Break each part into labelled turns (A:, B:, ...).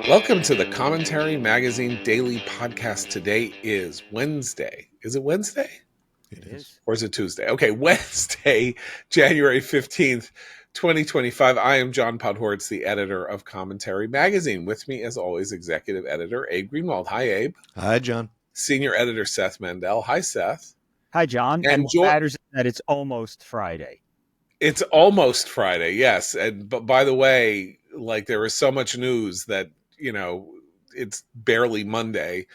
A: Welcome to the Commentary Magazine Daily Podcast. Today is Wednesday. Is it Wednesday?
B: It is.
A: Or is it Tuesday? Okay, Wednesday, January 15th, 2025. I am John Podhoretz, the editor of Commentary Magazine. With me, as always, executive editor Abe Greenwald. Hi, Abe.
C: Hi, John.
A: Senior editor Seth Mandel. Hi, Seth.
B: Hi, John. And what matters is that it's almost Friday.
A: It's almost Friday, yes. But by the way, like there is so much news that, you know, it's barely Monday.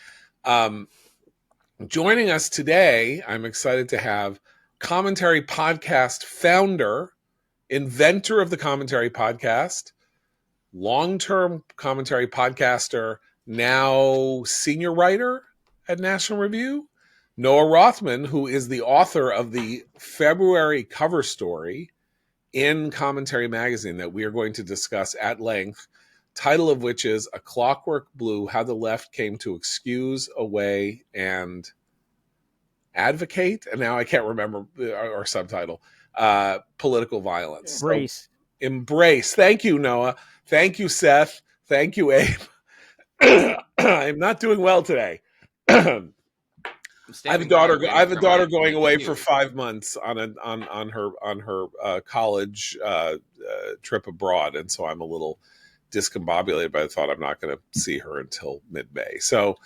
A: Joining us today, I'm excited to have Commentary Podcast founder, inventor of the Commentary Podcast, long-term Commentary podcaster, now senior writer at National Review, Noah Rothman, who is the author of the February cover story in Commentary Magazine that we are going to discuss at length, title of which is A Clockwork Blue, How the Left Came to Excuse Away and Advocate, and now I can't remember our subtitle, Political Violence. Embrace. Thank you, Noah. Thank you, Seth. Thank you, Abe. I'm not doing well today. I have a daughter going away for 5 months on her college trip abroad, and so I'm a little discombobulated by the thought I'm not going to see her until mid-May. So,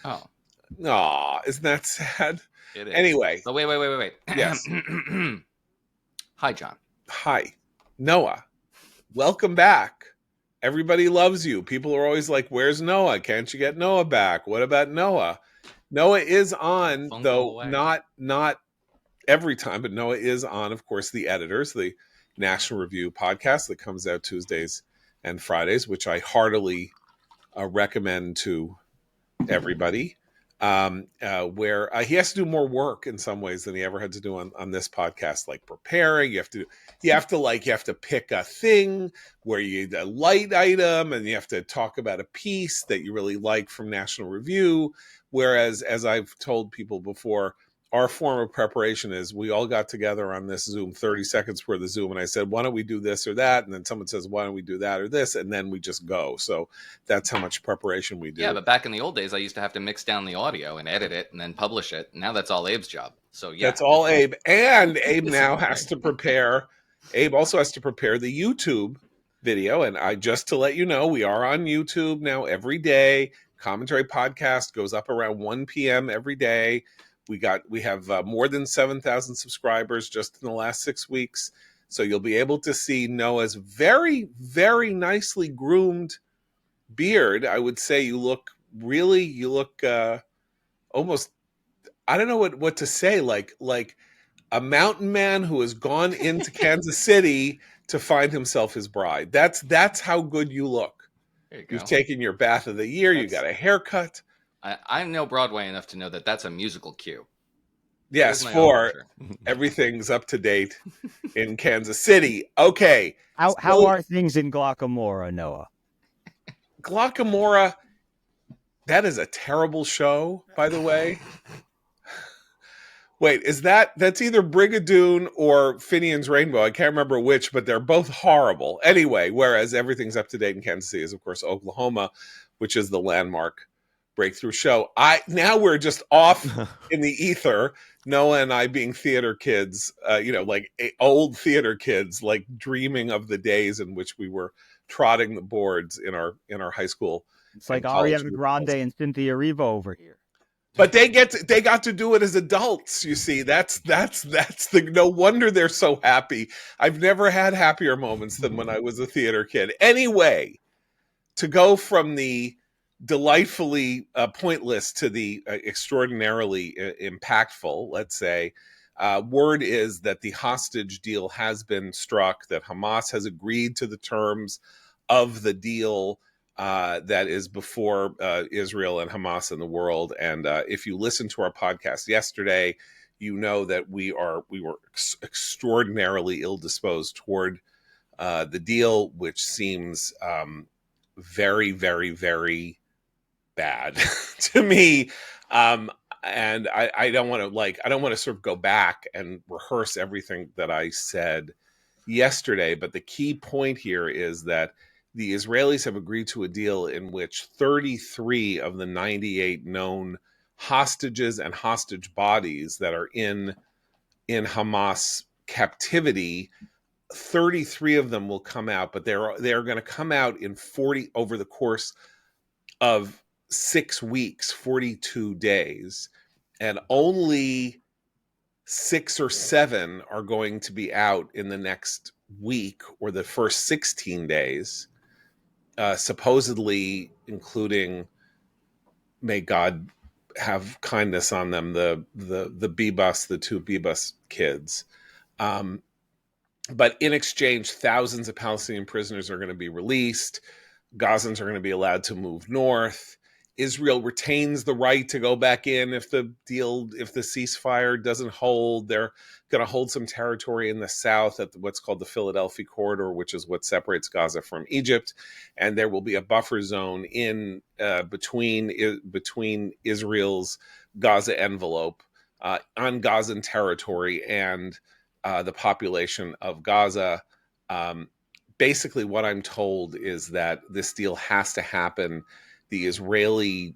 A: isn't that sad?
D: It is.
A: Anyway.
D: But wait.
A: Yes.
D: Hi, John.
A: Hi. Noah. Welcome back. Everybody loves you. People are always like, where's Noah? Can't you get Noah back? What about Noah? Noah is on, though not every time, but Noah is on, of course, The Editors, the National Review podcast that comes out Tuesdays and Fridays, which I heartily recommend to everybody. Where he has to do more work in some ways than he ever had to do on this podcast, like preparing. You have to pick a thing where a light item, and you have to talk about a piece that you really like from National Review. Whereas, as I've told people before, our form of preparation is we all got together on this Zoom 30 seconds before the Zoom, and I said, why don't we do this or that? And then someone says, why don't we do that or this? And then we just go. So that's how much preparation we do.
D: Yeah, but back in the old days, I used to have to mix down the audio and edit it and then publish it. Now that's all Abe's job. So yeah.
A: That's all Abe. And Abe now has to prepare. Abe also has to prepare the YouTube video. And just to let you know, we are on YouTube now every day. Commentary podcast goes up around 1 p.m. every day. We have more than 7,000 subscribers just in the last 6 weeks. So you'll be able to see Noah's very, very nicely groomed beard. I would say you look almost, I don't know what to say, like a mountain man who has gone into Kansas City to find himself his bride. That's how good you look. You've taken your bath of the year. You got a haircut.
D: I know Broadway enough to know that that's a musical cue.
A: Yes, for everything's up to date in Kansas City. Okay.
B: How are things in Glockamora, Noah?
A: Glockamora, that is a terrible show, by the way. Wait, that's either Brigadoon or Finian's Rainbow. I can't remember which, but they're both horrible. Anyway, whereas everything's up to date in Kansas City is, of course, Oklahoma, which is the landmark breakthrough show. Now we're just off in the ether, Noah and I being theater kids, like old theater kids, like dreaming of the days in which we were trotting the boards in our high school.
B: It's like Ariana Grande and Cynthia Erivo over here.
A: But they got to do it as adults. You see, that's the no wonder they're so happy. I've never had happier moments than when I was a theater kid. Anyway, to go from the delightfully pointless to the extraordinarily impactful, let's say, word is that the hostage deal has been struck, that Hamas has agreed to the terms of the deal that is before Israel and Hamas in the world. And if you listened to our podcast yesterday, you know that we were extraordinarily ill-disposed toward the deal, which seems very, very, very bad to me. And I don't want to sort of go back and rehearse everything that I said yesterday, but the key point here is that the Israelis have agreed to a deal in which 33 of the 98 known hostages and hostage bodies that are in Hamas captivity, 33 of them will come out, but they're going to come out in 40 over the course of 6 weeks, 42 days, and only 6 or 7 are going to be out in the next week or the first 16 days, supposedly including, may God have kindness on them, the Bebus, the 2 Bebus kids. But in exchange, thousands of Palestinian prisoners are going to be released. Gazans are going to be allowed to move north. Israel retains the right to go back in if the ceasefire doesn't hold. They're going to hold some territory in the south at what's called the Philadelphia Corridor, which is what separates Gaza from Egypt. And there will be a buffer zone in between Israel's Gaza envelope on Gazan territory and the population of Gaza. Basically, what I'm told is that this deal has to happen. The Israeli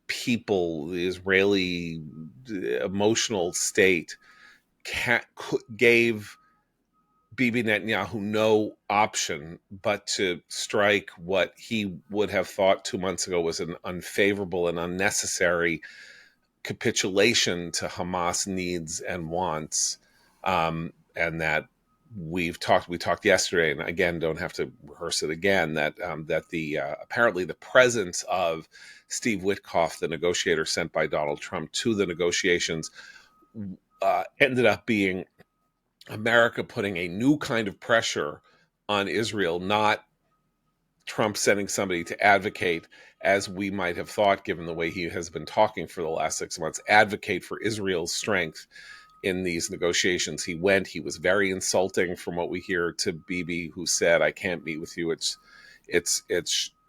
A: people, the Israeli emotional state gave Bibi Netanyahu no option but to strike what he would have thought 2 months ago was an unfavorable and unnecessary capitulation to Hamas needs and wants, and that we talked yesterday, and again, don't have to rehearse it again, that apparently the presence of Steve Witkoff, the negotiator sent by Donald Trump to the negotiations, ended up being America putting a new kind of pressure on Israel, not Trump sending somebody to advocate, as we might have thought, given the way he has been talking for the last 6 months, advocate for Israel's strength in these negotiations. He was very insulting, from what we hear, to Bibi, who said, "I can't meet with you. It's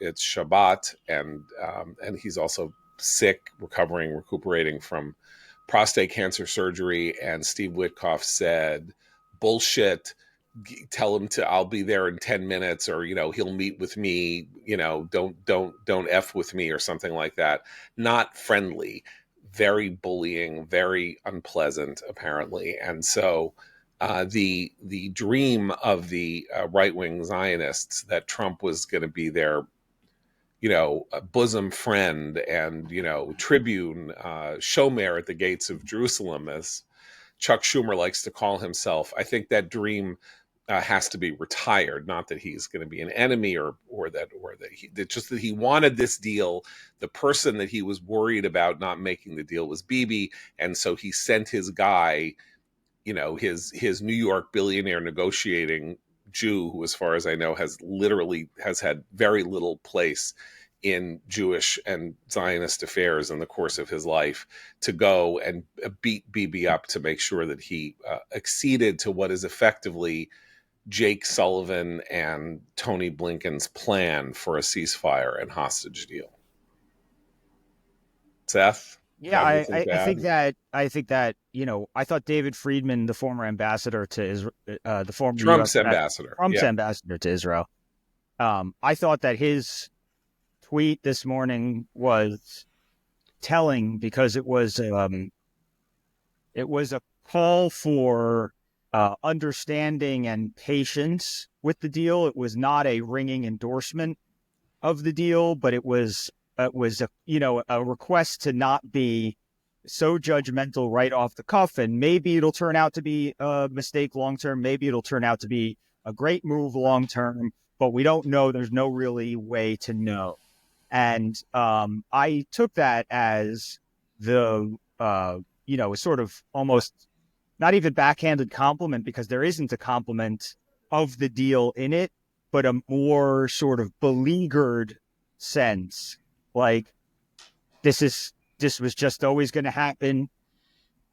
A: Shabbat," and he's also sick, recuperating from prostate cancer surgery. And Steve Witkoff said, "Bullshit. Tell him I'll be there in 10 minutes, or, he'll meet with me, don't F with me," or something like that. Not friendly, very bullying, very unpleasant, apparently. And so the dream of the right-wing Zionists that Trump was going to be their, a bosom friend and, tribune, shomer at the gates of Jerusalem, as Chuck Schumer likes to call himself, I think that dream has to be retired. Not that he's going to be an enemy, or that just that he wanted this deal. The person that he was worried about not making the deal was Bibi, and so he sent his guy, his New York billionaire negotiating Jew, who, as far as I know, has had very little place in Jewish and Zionist affairs in the course of his life, to go and beat Bibi up to make sure that he acceded to what is effectively Jake Sullivan and Tony Blinken's plan for a ceasefire and hostage deal. Seth?
B: Yeah, I think that I thought David Friedman, the former ambassador to Israel, the former
A: Trump's ambassador
B: to Israel, I thought that his tweet this morning was telling, because it was a call for understanding and patience with the deal. It was not a ringing endorsement of the deal, but it was a request to not be so judgmental right off the cuff. And maybe it'll turn out to be a mistake long term. Maybe it'll turn out to be a great move long term, but we don't know. There's no really way to know. And I took that as the sort of almost not even backhanded compliment, because there isn't a compliment of the deal in it, but a more sort of beleaguered sense, like this was just always going to happen.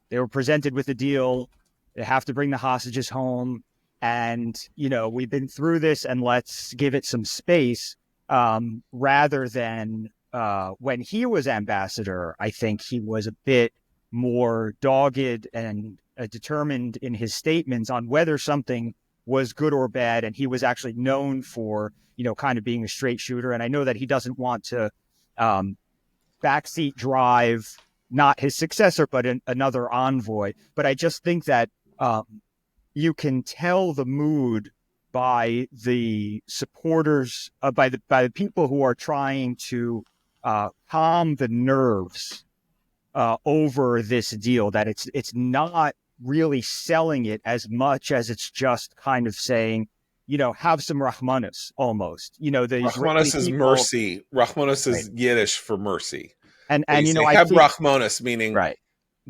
B: They were presented with a deal. They have to bring the hostages home, and we've been through this, and let's give it some space. Rather than when he was ambassador, I think he was a bit more dogged and determined in his statements on whether something was good or bad, and he was actually known for, kind of being a straight shooter. And I know that he doesn't want to backseat drive not his successor, but another envoy. But I just think that you can tell the mood by the supporters, by the people who are trying to calm the nerves over this deal, that it's not really selling it as much as it's just kind of saying, have some Rahmanis almost. The Israeli
A: Rachmanis is
B: people,
A: mercy. Rachmanis
B: right?
A: is Yiddish for mercy.
B: And
A: They
B: and
A: say
B: I
A: have
B: think,
A: Rachmanis, meaning
B: right,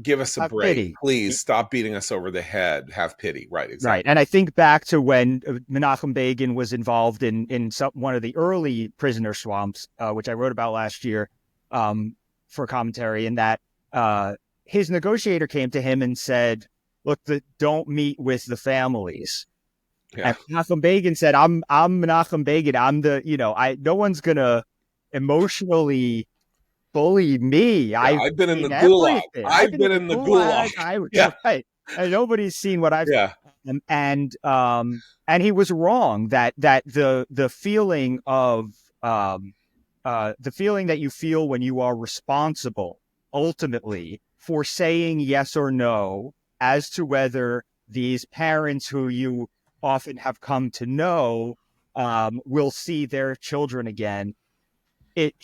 A: give us a
B: have
A: break.
B: pity.
A: Please stop beating us over the head. Have pity. Right,
B: Right.
A: exactly.
B: And I think back to when Menachem Begin was involved in one of the early prisoner swamps, which I wrote about last year for commentary, and that his negotiator came to him and said, look, don't meet with the families.
A: Yeah.
B: And Menachem Begin said, I'm Menachem Begin. I'm no one's going to emotionally bully me.
A: Yeah.
B: I've
A: I've been in the
B: seen
A: gulag.
B: everything. I've
A: I've
B: been in
A: been
B: the
A: in the gulag.
B: gulag. I
A: Yeah.
B: right. And nobody's seen what I've
A: Yeah.
B: and he was wrong that the feeling of the feeling that you feel when you are responsible ultimately for saying yes or no as to whether these parents who you often have come to know will see their children again. It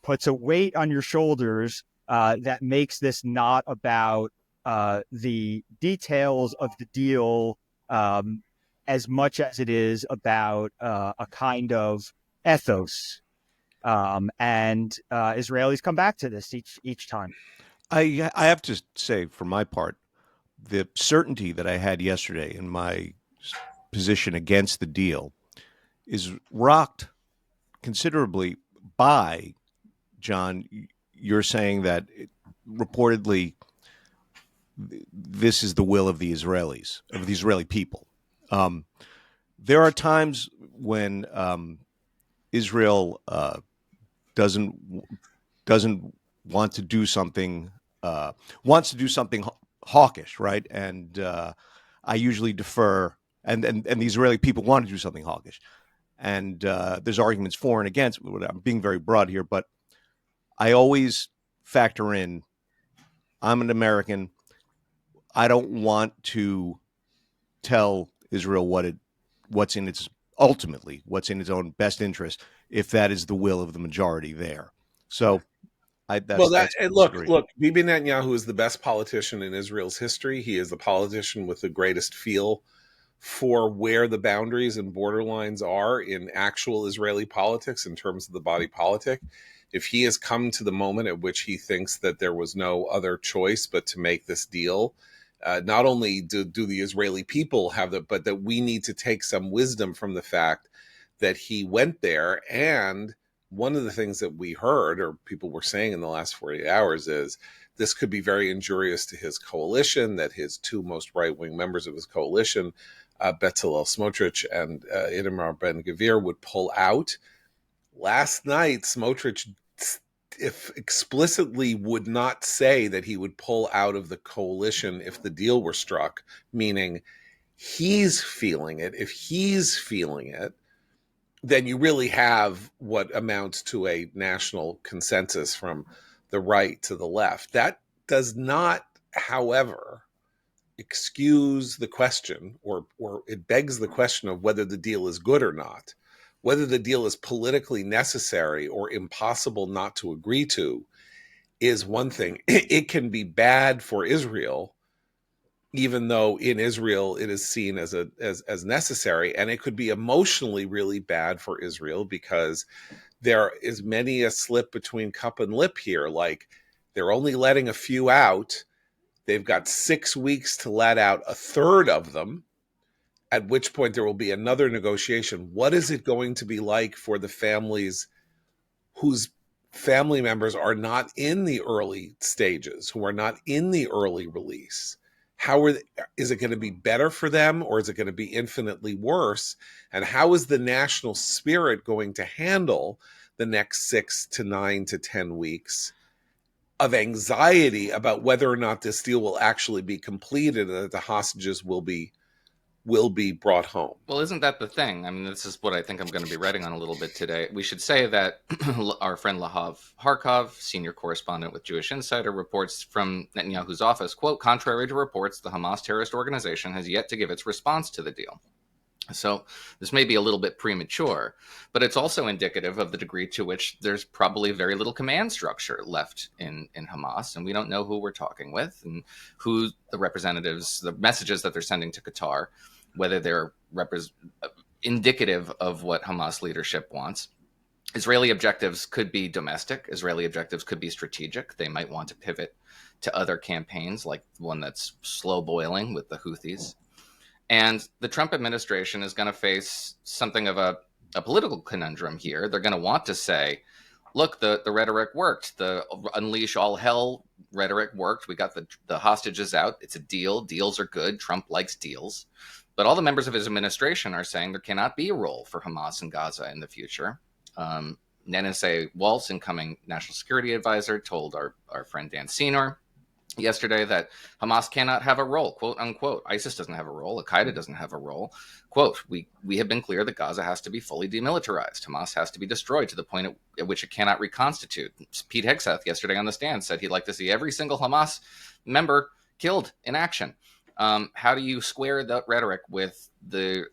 B: puts a weight on your shoulders that makes this not about the details of the deal as much as it is about a kind of ethos. And Israelis come back to this each time.
C: I have to say, for my part, the certainty that I had yesterday in my position against the deal is rocked considerably by John. You're saying that reportedly this is the will of the Israelis, of the Israeli people. Um, there are times when Israel doesn't doesn't want to do something wants to do something hawkish, right? And I usually defer, and the Israeli people want to do something hawkish, and there's arguments for and against. I'm being very broad here, but I always factor in. I'm an American. I don't want to tell Israel what's in its ultimately what's in its own best interest if that is the will of the majority there. So
A: Well,
C: that's
A: and look, Bibi Netanyahu is the best politician in Israel's history. He is the politician with the greatest feel for where the boundaries and borderlines are in actual Israeli politics in terms of the body politic. If he has come to the moment at which he thinks that there was no other choice but to make this deal, not only do the Israeli people have but that we need to take some wisdom from the fact that he went there. And one of the things that we heard or people were saying in the last 48 hours is this could be very injurious to his coalition, that his two most right-wing members of his coalition, Bezalel Smotrich and Itamar Ben-Gvir, would pull out. Last night, Smotrich if explicitly would not say that he would pull out of the coalition if the deal were struck, meaning he's feeling it. If he's feeling it, then you really have what amounts to a national consensus from the right to the left. That does not, however, excuse the question, or it begs the question of whether the deal is good or not. Whether the deal is politically necessary or impossible not to agree to is one thing. It can be bad for Israel, even though in Israel it is seen as necessary, and it could be emotionally really bad for Israel because there is many a slip between cup and lip here. Like, they're only letting a few out. They've got 6 weeks to let out a third of them, at which point there will be another negotiation. What is it going to be like for the families whose family members are not in the early stages, who are not in the early release? Is it going to be better for them, or is it going to be infinitely worse? And how is the national spirit going to handle the next 6 to 9 to 10 weeks of anxiety about whether or not this deal will actually be completed and that the hostages will be will be brought home.
D: Well, isn't that the thing? I mean, this is what I think I'm going to be writing on a little bit today. We should say that our friend Lahav Harkov, senior correspondent with Jewish Insider, reports from Netanyahu's office, quote, contrary to reports, the Hamas terrorist organization has yet to give its response to the deal. So this may be a little bit premature, but it's also indicative of the degree to which there's probably very little command structure left in Hamas, and we don't know who we're talking with and who the representatives, the messages that they're sending to Qatar, whether they're indicative of what Hamas leadership wants. Israeli objectives could be domestic. Israeli objectives could be strategic. They might want to pivot to other campaigns, like one that's slow boiling with the Houthis. And the Trump administration is going to face something of a political conundrum here. They're going to want to say, look, the rhetoric worked. The unleash all hell rhetoric worked. We got the hostages out. It's a deal. Deals are good. Trump likes deals. But all the members of his administration are saying there cannot be a role for Hamas in Gaza in the future. NSA Waltz, incoming national security advisor, told our friend Dan Senor yesterday that Hamas cannot have a role, quote unquote. ISIS doesn't have a role. Al-Qaeda doesn't have a role. Quote, we have been clear that Gaza has to be fully demilitarized. Hamas has to be destroyed to the point at which it cannot reconstitute. Pete Hegseth yesterday on the stand said he'd like to see every single Hamas member killed in action. How do you square that rhetoric with the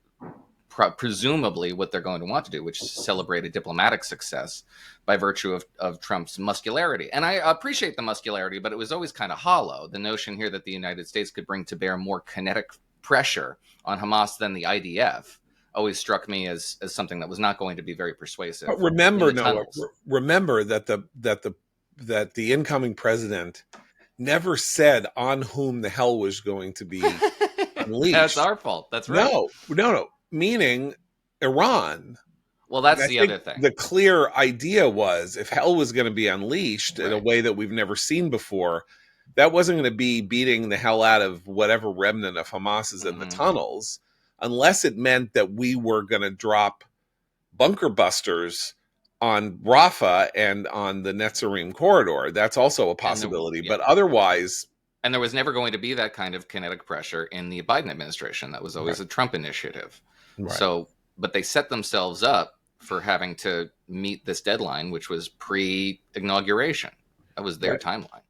D: presumably what they're going to want to do, which is celebrate a diplomatic success by virtue of Trump's muscularity? And I appreciate the muscularity, but it was always kind of hollow. The notion here that the United States could bring to bear more kinetic pressure on Hamas than the IDF always struck me as something that was not going to be very persuasive.
A: But remember, Noah, remember that the incoming president never said on whom the hell was going to be unleashed.
D: That's our fault. That's right.
A: No. Meaning Iran.
D: Well, that's the other thing.
A: The clear idea was if hell was going to be unleashed in a way that we've never seen before, that wasn't going to be beating the hell out of whatever remnant of Hamas is in the tunnels, unless it meant that we were going to drop bunker busters on Rafah and on the Netzarim corridor. That's also a possibility. But otherwise...
D: And there was never going to be that kind of kinetic pressure in the Biden administration. That was always a Trump initiative. Right. So, but they set themselves up for having to meet this deadline, which was pre-inauguration. That was their timeline.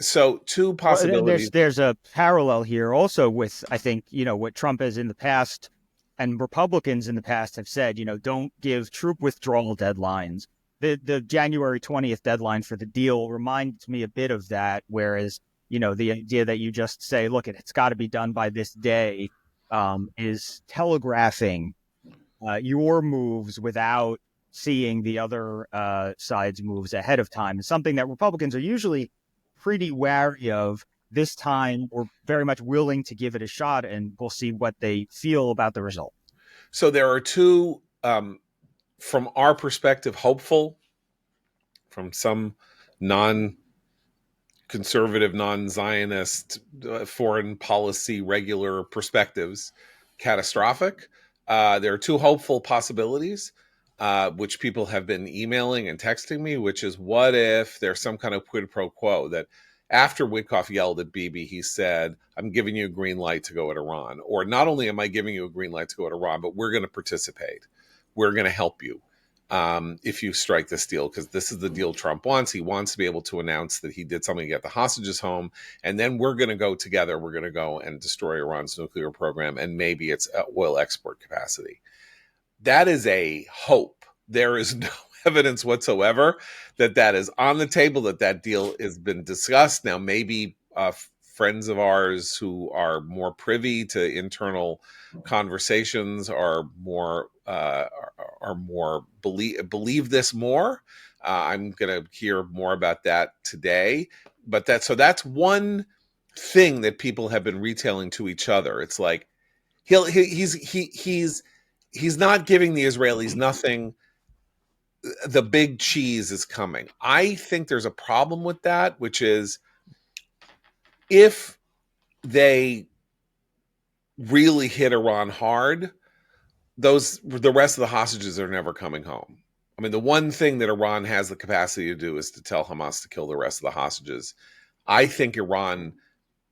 A: So, two possibilities.
B: There's a parallel here also with, I think, what Trump has in the past and Republicans in the past have said, don't give troop withdrawal deadlines. The January 20th deadline for the deal reminds me a bit of that, whereas the idea that you just say, look, it's got to be done by this day, is telegraphing your moves without seeing the other side's moves ahead of time. It's something that Republicans are usually pretty wary of. This time, we're very much willing to give it a shot, and we'll see what they feel about the result.
A: So there are two, from our perspective, hopeful, from some non-conservative, non-Zionist foreign policy regular perspectives, catastrophic. There are two hopeful possibilities, which people have been emailing and texting me, which is what if there's some kind of quid pro quo that after Witkoff yelled at Bibi, he said, I'm giving you a green light to go at Iran. Or not only am I giving you a green light to go at Iran, but we're going to participate. We're going to help you if you strike this deal, because this is the deal Trump wants. He wants to be able to announce that he did something to get the hostages home. And then we're going to go together. We're going to go and destroy Iran's nuclear program and maybe its oil export capacity. That is a hope. There is no evidence whatsoever that is on the table, that deal has been discussed. Now, maybe friends of ours who are more privy to internal conversations are more believe this more. I'm going to hear more about that today. But that's one thing that people have been retailing to each other. It's like he's not giving the Israelis nothing. The big cheese is coming. I think there's a problem with that, which is if they really hit Iran hard, the rest of the hostages are never coming home. I mean, the one thing that Iran has the capacity to do is to tell Hamas to kill the rest of the hostages. I think Iran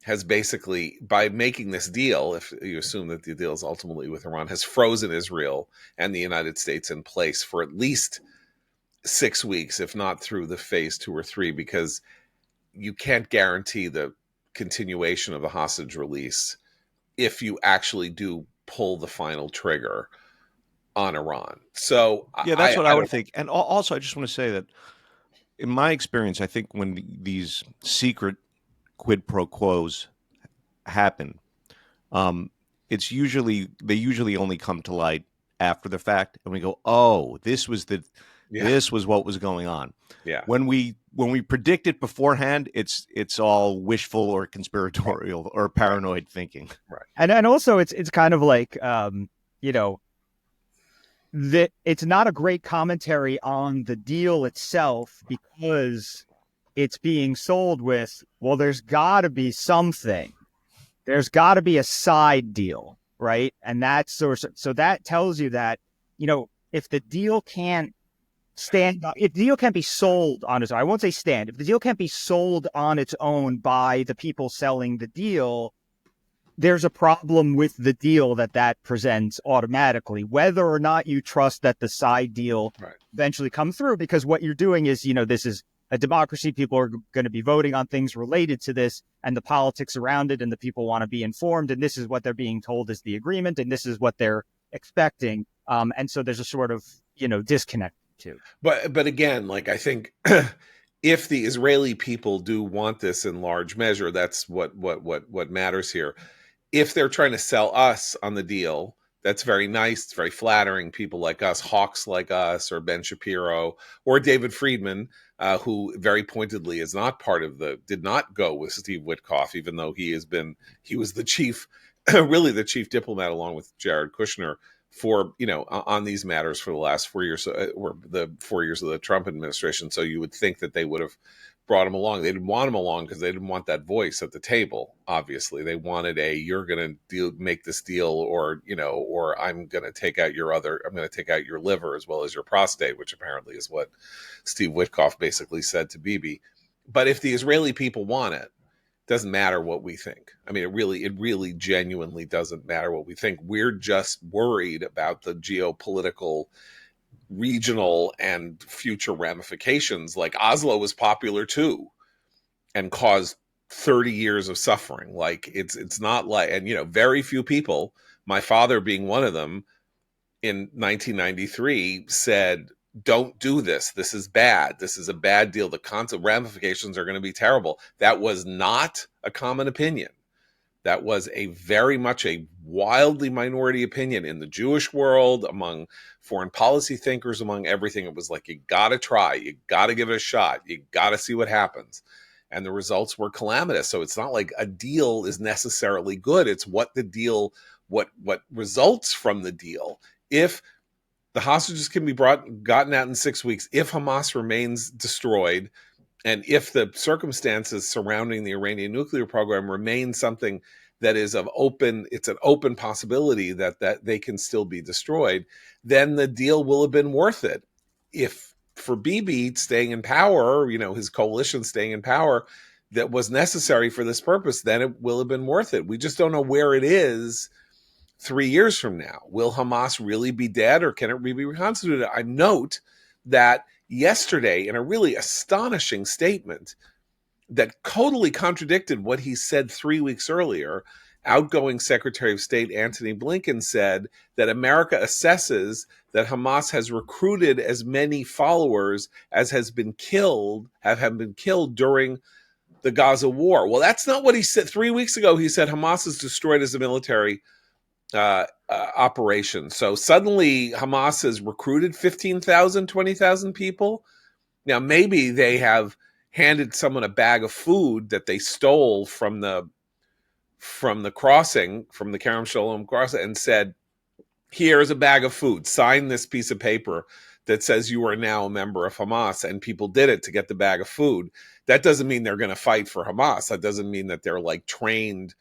A: has basically, by making this deal, if you assume that the deal is ultimately with Iran, has frozen Israel and the United States in place for at least 6 weeks, if not through the phase 2 or 3, because you can't guarantee the continuation of the hostage release if you actually do pull the final trigger on Iran. So
C: Yeah, that's what
A: I
C: I would
A: don't.
C: think. And also, I just want to say that in my experience, I think when these secret quid pro quos happen, um, they usually only come to light after the fact, and we go, "Oh,
A: Yeah,
C: this was what was going on."
A: yeah,
C: When we predict it beforehand, it's all wishful or conspiratorial or
A: right,
C: paranoid thinking.
A: right,
B: And also it's kind of like you know, that it's not a great commentary on the deal itself because it's being sold with, well, there's got to be something. There's got to be a side deal, right? And that's so that tells you that, if the deal can't if the deal can't be sold on its own, I won't say stand, if the deal can't be sold on its own by the people selling the deal, there's a problem with the deal that presents automatically, whether or not you trust that the side deal
A: right.
B: eventually come through. Because what you're doing is, this is a democracy. People are going to be voting on things related to this and the politics around it, and the people want to be informed. And this is what they're being told is the agreement, and this is what they're expecting. And so there's a sort of, disconnect too.
A: But again, like, I think if the Israeli people do want this in large measure, that's what matters here. If they're trying to sell us on the deal, that's very nice. It's very flattering. People like us, hawks like us, or Ben Shapiro, or David Friedman, who very pointedly is not did not go with Steve Witkoff, even though he was the chief, really the chief diplomat, along with Jared Kushner, for, on these matters for the last 4 years, or the 4 years of the Trump administration. So you would think that they would have brought him along. They didn't want him along because they didn't want that voice at the table. Obviously, they wanted you're going to make this deal, or I'm going to take out your liver as well as your prostate, which apparently is what Steve Witkoff basically said to Bibi. But if the Israeli people want it, doesn't matter what we think. I mean, it really genuinely doesn't matter what we think. We're just worried about the geopolitical, regional, and future ramifications. Like, Oslo was popular too and caused 30 years of suffering. Like, it's not like, and very few people, my father being one of them, in 1993 said, don't do this. This is bad. This is a bad deal. The concept ramifications are going to be terrible. That was not a common opinion. That was a very much a wildly minority opinion in the Jewish world, among foreign policy thinkers, among everything. It was like, you got to try, you got to give it a shot, you got to see what happens. And the results were calamitous. So it's not like a deal is necessarily good. It's what the deal, what results from the deal. If the hostages can be gotten out in 6 weeks, if Hamas remains destroyed, and if the circumstances surrounding the Iranian nuclear program remain something that is it's an open possibility that they can still be destroyed, then the deal will have been worth it. If for Bibi staying in power, his coalition staying in power, that was necessary for this purpose, then it will have been worth it. We just don't know where it is 3 years from now. Will Hamas really be dead, or can it be reconstituted? I note that yesterday, in a really astonishing statement that totally contradicted what he said 3 weeks earlier, outgoing Secretary of State Antony Blinken said that America assesses that Hamas has recruited as many followers as have been killed during the Gaza war. Well, that's not what he said 3 weeks ago. He said Hamas is destroyed as a military operation. So suddenly Hamas has recruited 15,000, 20,000 people. Now, maybe they have handed someone a bag of food that they stole from the crossing, from the Kerem Shalom crossing, and said, here's a bag of food, sign this piece of paper that says you are now a member of Hamas, and people did it to get the bag of food. That doesn't mean they're going to fight for Hamas. That doesn't mean that they're like trained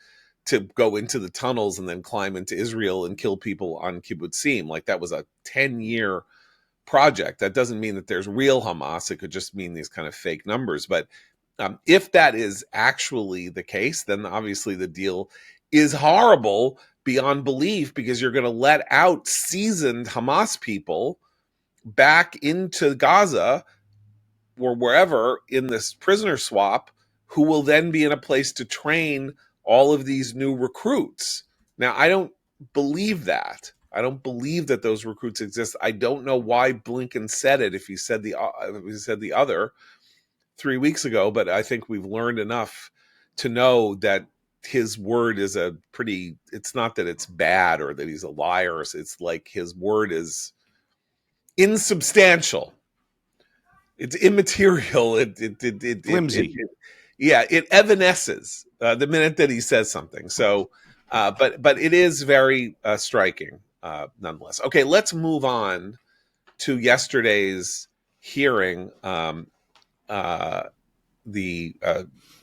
A: to go into the tunnels and then climb into Israel and kill people on kibbutzim. Like, that was a 10-year project. That doesn't mean that there's real Hamas. It could just mean these kind of fake numbers. But If that is actually the case, then obviously the deal is horrible beyond belief, because you're going to let out seasoned Hamas people back into Gaza or wherever in this prisoner swap, who will then be in a place to train all of these new recruits. Now, I don't believe that. I don't believe that those recruits exist. I don't know why Blinken said it if he said the other 3 weeks ago, but I think we've learned enough to know that his word is it's not that it's bad or that he's a liar. It's like his word is insubstantial. It's immaterial.
C: Flimsy.
A: It evanesces the minute that he says something. So, but it is very striking nonetheless. Okay, let's move on to yesterday's hearing. The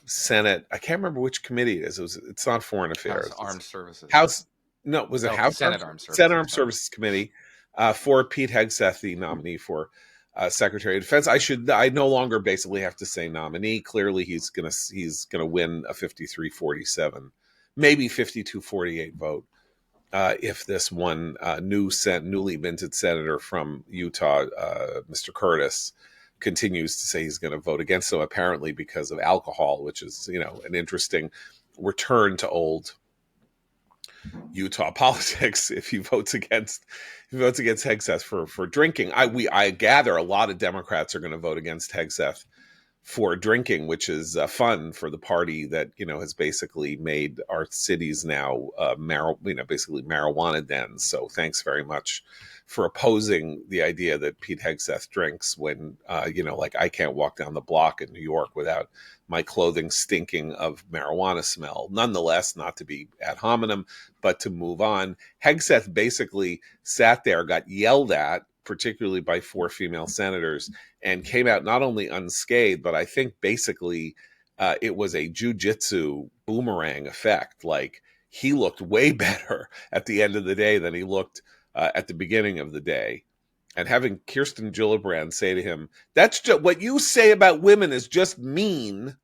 A: Senate, I can't remember which committee it is. It's not Foreign Affairs.
D: House Armed Services.
A: House, no, was it House?
D: Senate Armed Services.
A: Senate Armed Services Committee for Pete Hegseth, the nominee for Secretary of Defense. I no longer basically have to say nominee. Clearly, he's gonna win a 53-47, maybe 52-48 vote. If this one newly minted senator from Utah, Mr. Curtis, continues to say he's going to vote against him, apparently because of alcohol, which is, an interesting return to old Utah politics. If he votes against Hegseth for drinking, I gather a lot of Democrats are going to vote against Hegseth for drinking, which is fun for the party that has basically made our cities now basically marijuana dens. So thanks very much for opposing the idea that Pete Hegseth drinks when like I can't walk down the block in New York without my clothing stinking of marijuana smell. Nonetheless, not to be ad hominem, but to move on, Hegseth basically sat there, got yelled at, particularly by 4 female senators, and came out not only unscathed, but I think basically it was a jujitsu boomerang effect. Like, he looked way better at the end of the day than he looked at the beginning of the day. And having Kirsten Gillibrand say to him, "That's just what you say about women is just mean."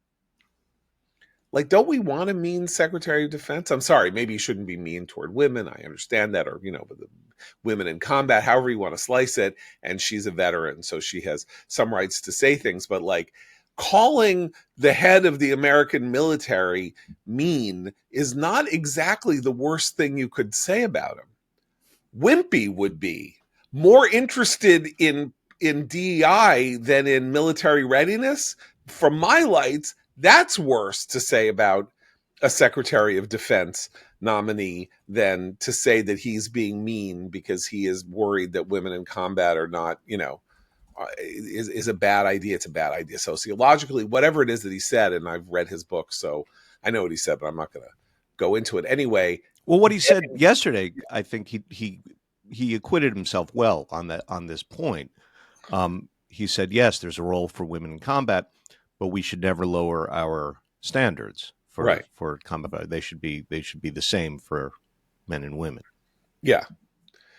A: Like, don't we want a mean Secretary of Defense? I'm sorry, maybe you shouldn't be mean toward women. I understand that, or, but the women in combat, however you want to slice it. And she's a veteran, so she has some rights to say things. But like, calling the head of the American military mean is not exactly the worst thing you could say about him. Wimpy would be more interested in DEI than in military readiness. From my lights, that's worse to say about a Secretary of Defense nominee than to say that he's being mean because he is worried that women in combat are not, is a bad idea. It's a bad idea sociologically, whatever it is that he said. And I've read his book, so I know what he said, but I'm not going to go into it anyway.
C: Well, what he said yesterday, I think he acquitted himself well on this point. He said, yes, there's a role for women in combat, but we should never lower our standards for combat. They should be the same for men and women.
A: Yeah.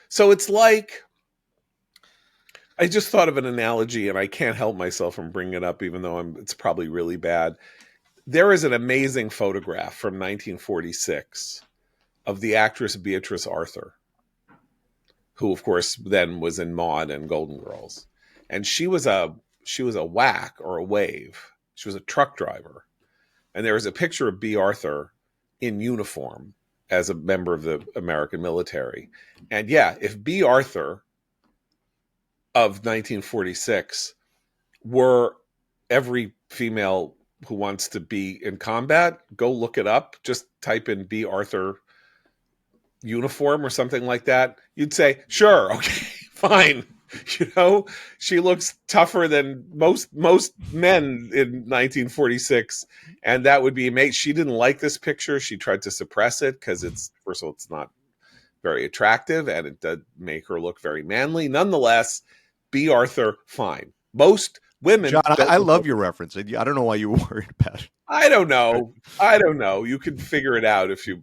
A: So it's like, I just thought of an analogy, and I can't help myself from bringing it up, even though it's probably really bad. There is an amazing photograph from 1946 of the actress Beatrice Arthur, who, of course, then was in Maude and Golden Girls, and she was a whack or a wave. She was a truck driver, and there is a picture of B. Arthur in uniform as a member of the American military. And yeah, if B. Arthur of 1946 were every female who wants to be in combat, go look it up. Just type in B. Arthur uniform or something like that. You'd say, sure, okay, fine. She looks tougher than most men in 1946, and that would be amazing. She didn't like this picture. She tried to suppress it because first of all, it's not very attractive, and it does make her look very manly. Nonetheless, B. Arthur, fine. Most women.
C: John, I love your reference. I don't know why you were worried about it.
A: I don't know. You can figure it out if you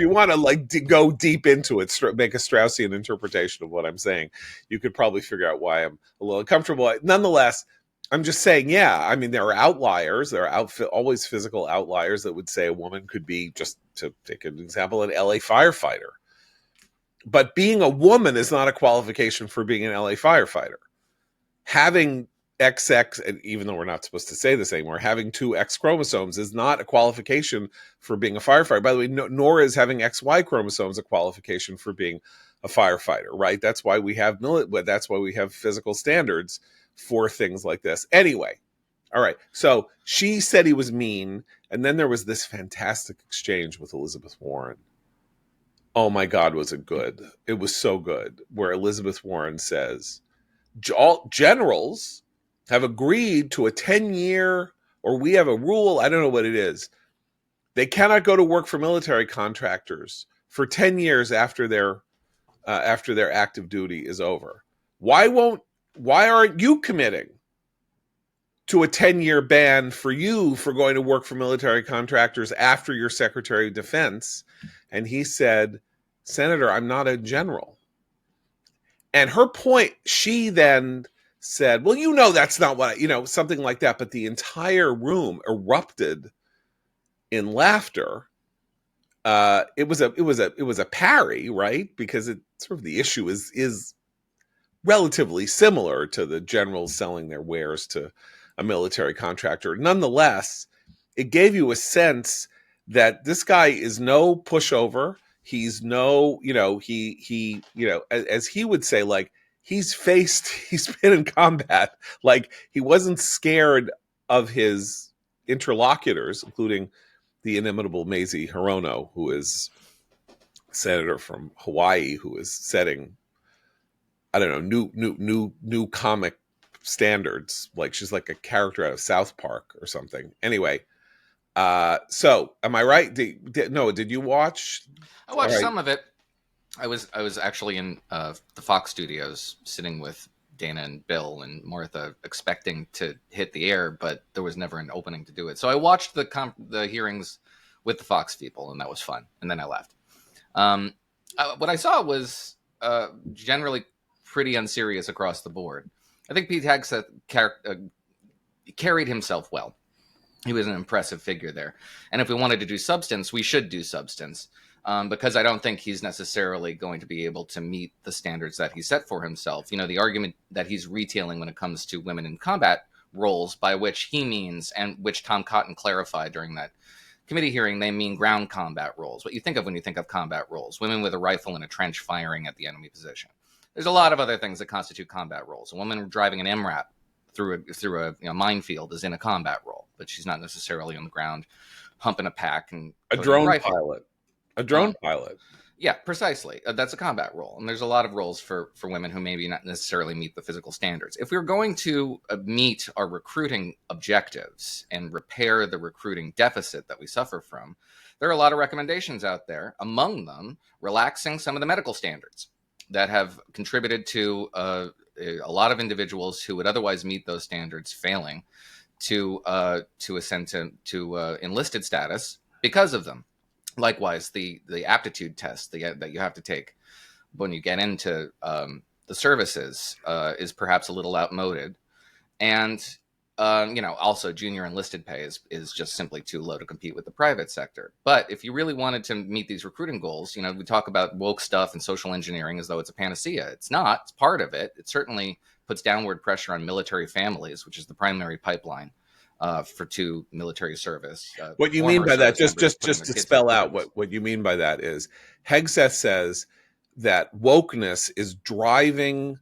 A: want to go deep into it, make a Straussian interpretation of what I'm saying. You could probably figure out why I'm a little uncomfortable. Nonetheless, I'm just saying, yeah. I mean, there are outliers. There are always physical outliers that would say a woman could be, just to take an example, an LA firefighter. But being a woman is not a qualification for being an LA firefighter. Having XX, and even though we're not supposed to say this anymore, having two X chromosomes is not a qualification for being a firefighter. By the way, nor is having XY chromosomes a qualification for being a firefighter, right? That's why we have physical standards for things like this. Anyway, all right. So she said he was mean, and then there was this fantastic exchange with Elizabeth Warren. Oh my God, was it good? It was so good. Where Elizabeth Warren says, all generals have agreed to a 10-year, or we have a rule, I don't know what it is. They cannot go to work for military contractors for 10 years after their active duty is over. Why aren't you committing to a 10-year ban for you for going to work for military contractors after you're Secretary of Defense? And he said, Senator, I'm not a general. And her point, she then said, well, that's not what something like that. But the entire room erupted in laughter. It was a parry, right? Because it sort of, the issue is relatively similar to the generals selling their wares to a military contractor. Nonetheless, it gave you a sense that this guy is no pushover. He's no, as he would say, like, he's been in combat. Like, he wasn't scared of his interlocutors, including the inimitable Mazie Hirono, who is senator from Hawaii, who is setting, I don't know, new comic standards. Like, she's like a character out of South Park or something. Anyway, so am I right? Did you watch?
D: I watched some of it. I was actually in the Fox studios sitting with Dana and Bill and Martha, expecting to hit the air, but there was never an opening to do it. So I watched the hearings with the Fox people, and that was fun. And then I left. What I saw was generally pretty unserious across the board. I think Pete Hegseth carried himself well. He was an impressive figure there. And if we wanted to do substance, we should do substance. Because I don't think he's necessarily going to be able to meet the standards that he set for himself. The argument that he's retailing when it comes to women in combat roles, by which he means, and which Tom Cotton clarified during that committee hearing, they mean ground combat roles. What you think of when you think of combat roles: women with a rifle in a trench firing at the enemy position. There's a lot of other things that constitute combat roles. A woman driving an MRAP through a minefield is in a combat role, but she's not necessarily on the ground humping a pack and
A: a drone pilot. A drone pilot.
D: Yeah, precisely. That's a combat role. And there's a lot of roles for women who maybe not necessarily meet the physical standards. If we're going to meet our recruiting objectives and repair the recruiting deficit that we suffer from, there are a lot of recommendations out there. Among them, relaxing some of the medical standards that have contributed to a lot of individuals who would otherwise meet those standards failing to ascend to enlisted status because of them. Likewise, the aptitude test that you have to take when you get into the services is perhaps a little outmoded, and also junior enlisted pay is just simply too low to compete with the private sector. But if you really wanted to meet these recruiting goals, we talk about woke stuff and social engineering as though it's a panacea. It's not. It's part of it. It certainly puts downward pressure on military families, which is the primary pipeline to military service.
A: What you mean by that, just to spell out what you mean by that, is Hegseth says that wokeness is driving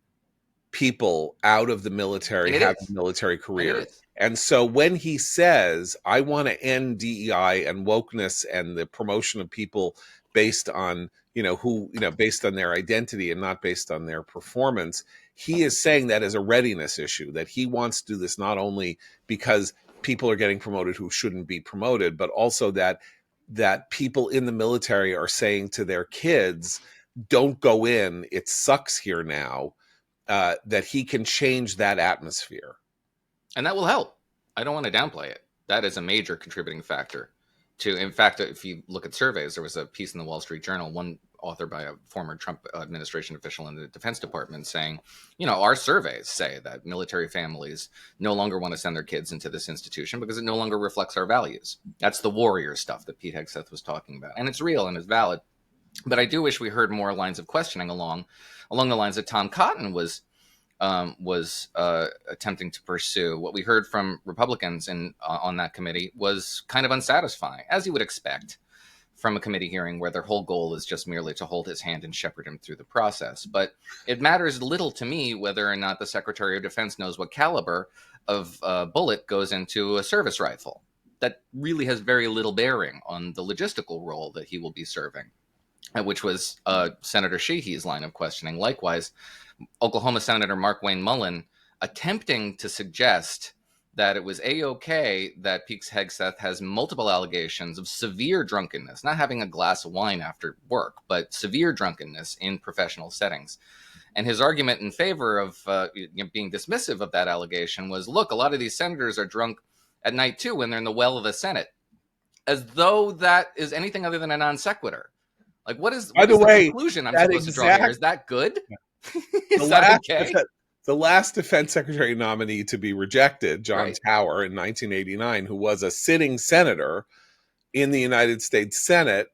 A: people out of the military, having military careers. And so when he says, I want to end DEI and wokeness and the promotion of people based on, based on their identity and not based on their performance, he is saying that as a readiness issue, that he wants to do this not only because people are getting promoted who shouldn't be promoted, but also that people in the military are saying to their kids, don't go in, it sucks here now, that he can change that atmosphere.
D: And that will help. I don't want to downplay it. That is a major contributing factor to, in fact, if you look at surveys, there was a piece in the Wall Street Journal, one authored by a former Trump administration official in the Defense Department, saying, our surveys say that military families no longer want to send their kids into this institution because it no longer reflects our values. That's the warrior stuff that Pete Hegseth was talking about. And it's real and it's valid. But I do wish we heard more lines of questioning along the lines that Tom Cotton was attempting to pursue. What we heard from Republicans on that committee was kind of unsatisfying, as you would expect from a committee hearing where their whole goal is just merely to hold his hand and shepherd him through the process. But it matters little to me whether or not the Secretary of Defense knows what caliber of bullet goes into a service rifle. That really has very little bearing on the logistical role that he will be serving, which was Senator Sheehy's line of questioning. Likewise, Oklahoma Senator Mark Wayne Mullen attempting to suggest that it was A-OK that Pete Hegseth has multiple allegations of severe drunkenness, not having a glass of wine after work, but severe drunkenness in professional settings. And his argument in favor of being dismissive of that allegation was, look, a lot of these senators are drunk at night too when they're in the well of the Senate, as though that is anything other than a non sequitur. Like, what is the conclusion I'm supposed to draw here? Is that good? Is that okay?
A: The last defense secretary nominee to be rejected, John Tower, in 1989, who was a sitting senator in the United States Senate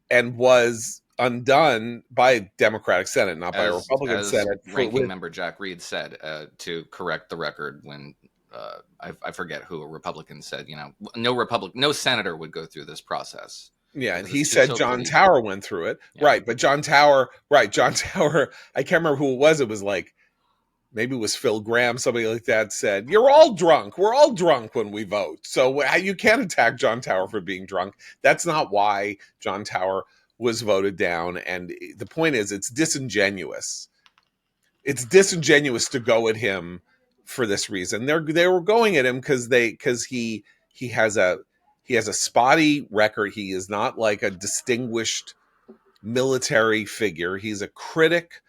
A: and was undone by a Democratic Senate, not by a Republican Senate.
D: Ranking member Jack Reed said, to correct the record, when I forget who a Republican said, no senator would go through this process.
A: Yeah, and he said John Tower went through it. Yeah. Right, but John Tower, I can't remember who it was. It was like, maybe it was Phil Graham, somebody like that said, you're all drunk. We're all drunk when we vote. So you can't attack John Tower for being drunk. That's not why John Tower was voted down. And the point is, it's disingenuous. It's disingenuous to go at him for this reason. They were going at him because he has a spotty record. He is not like a distinguished military figure. He's a critic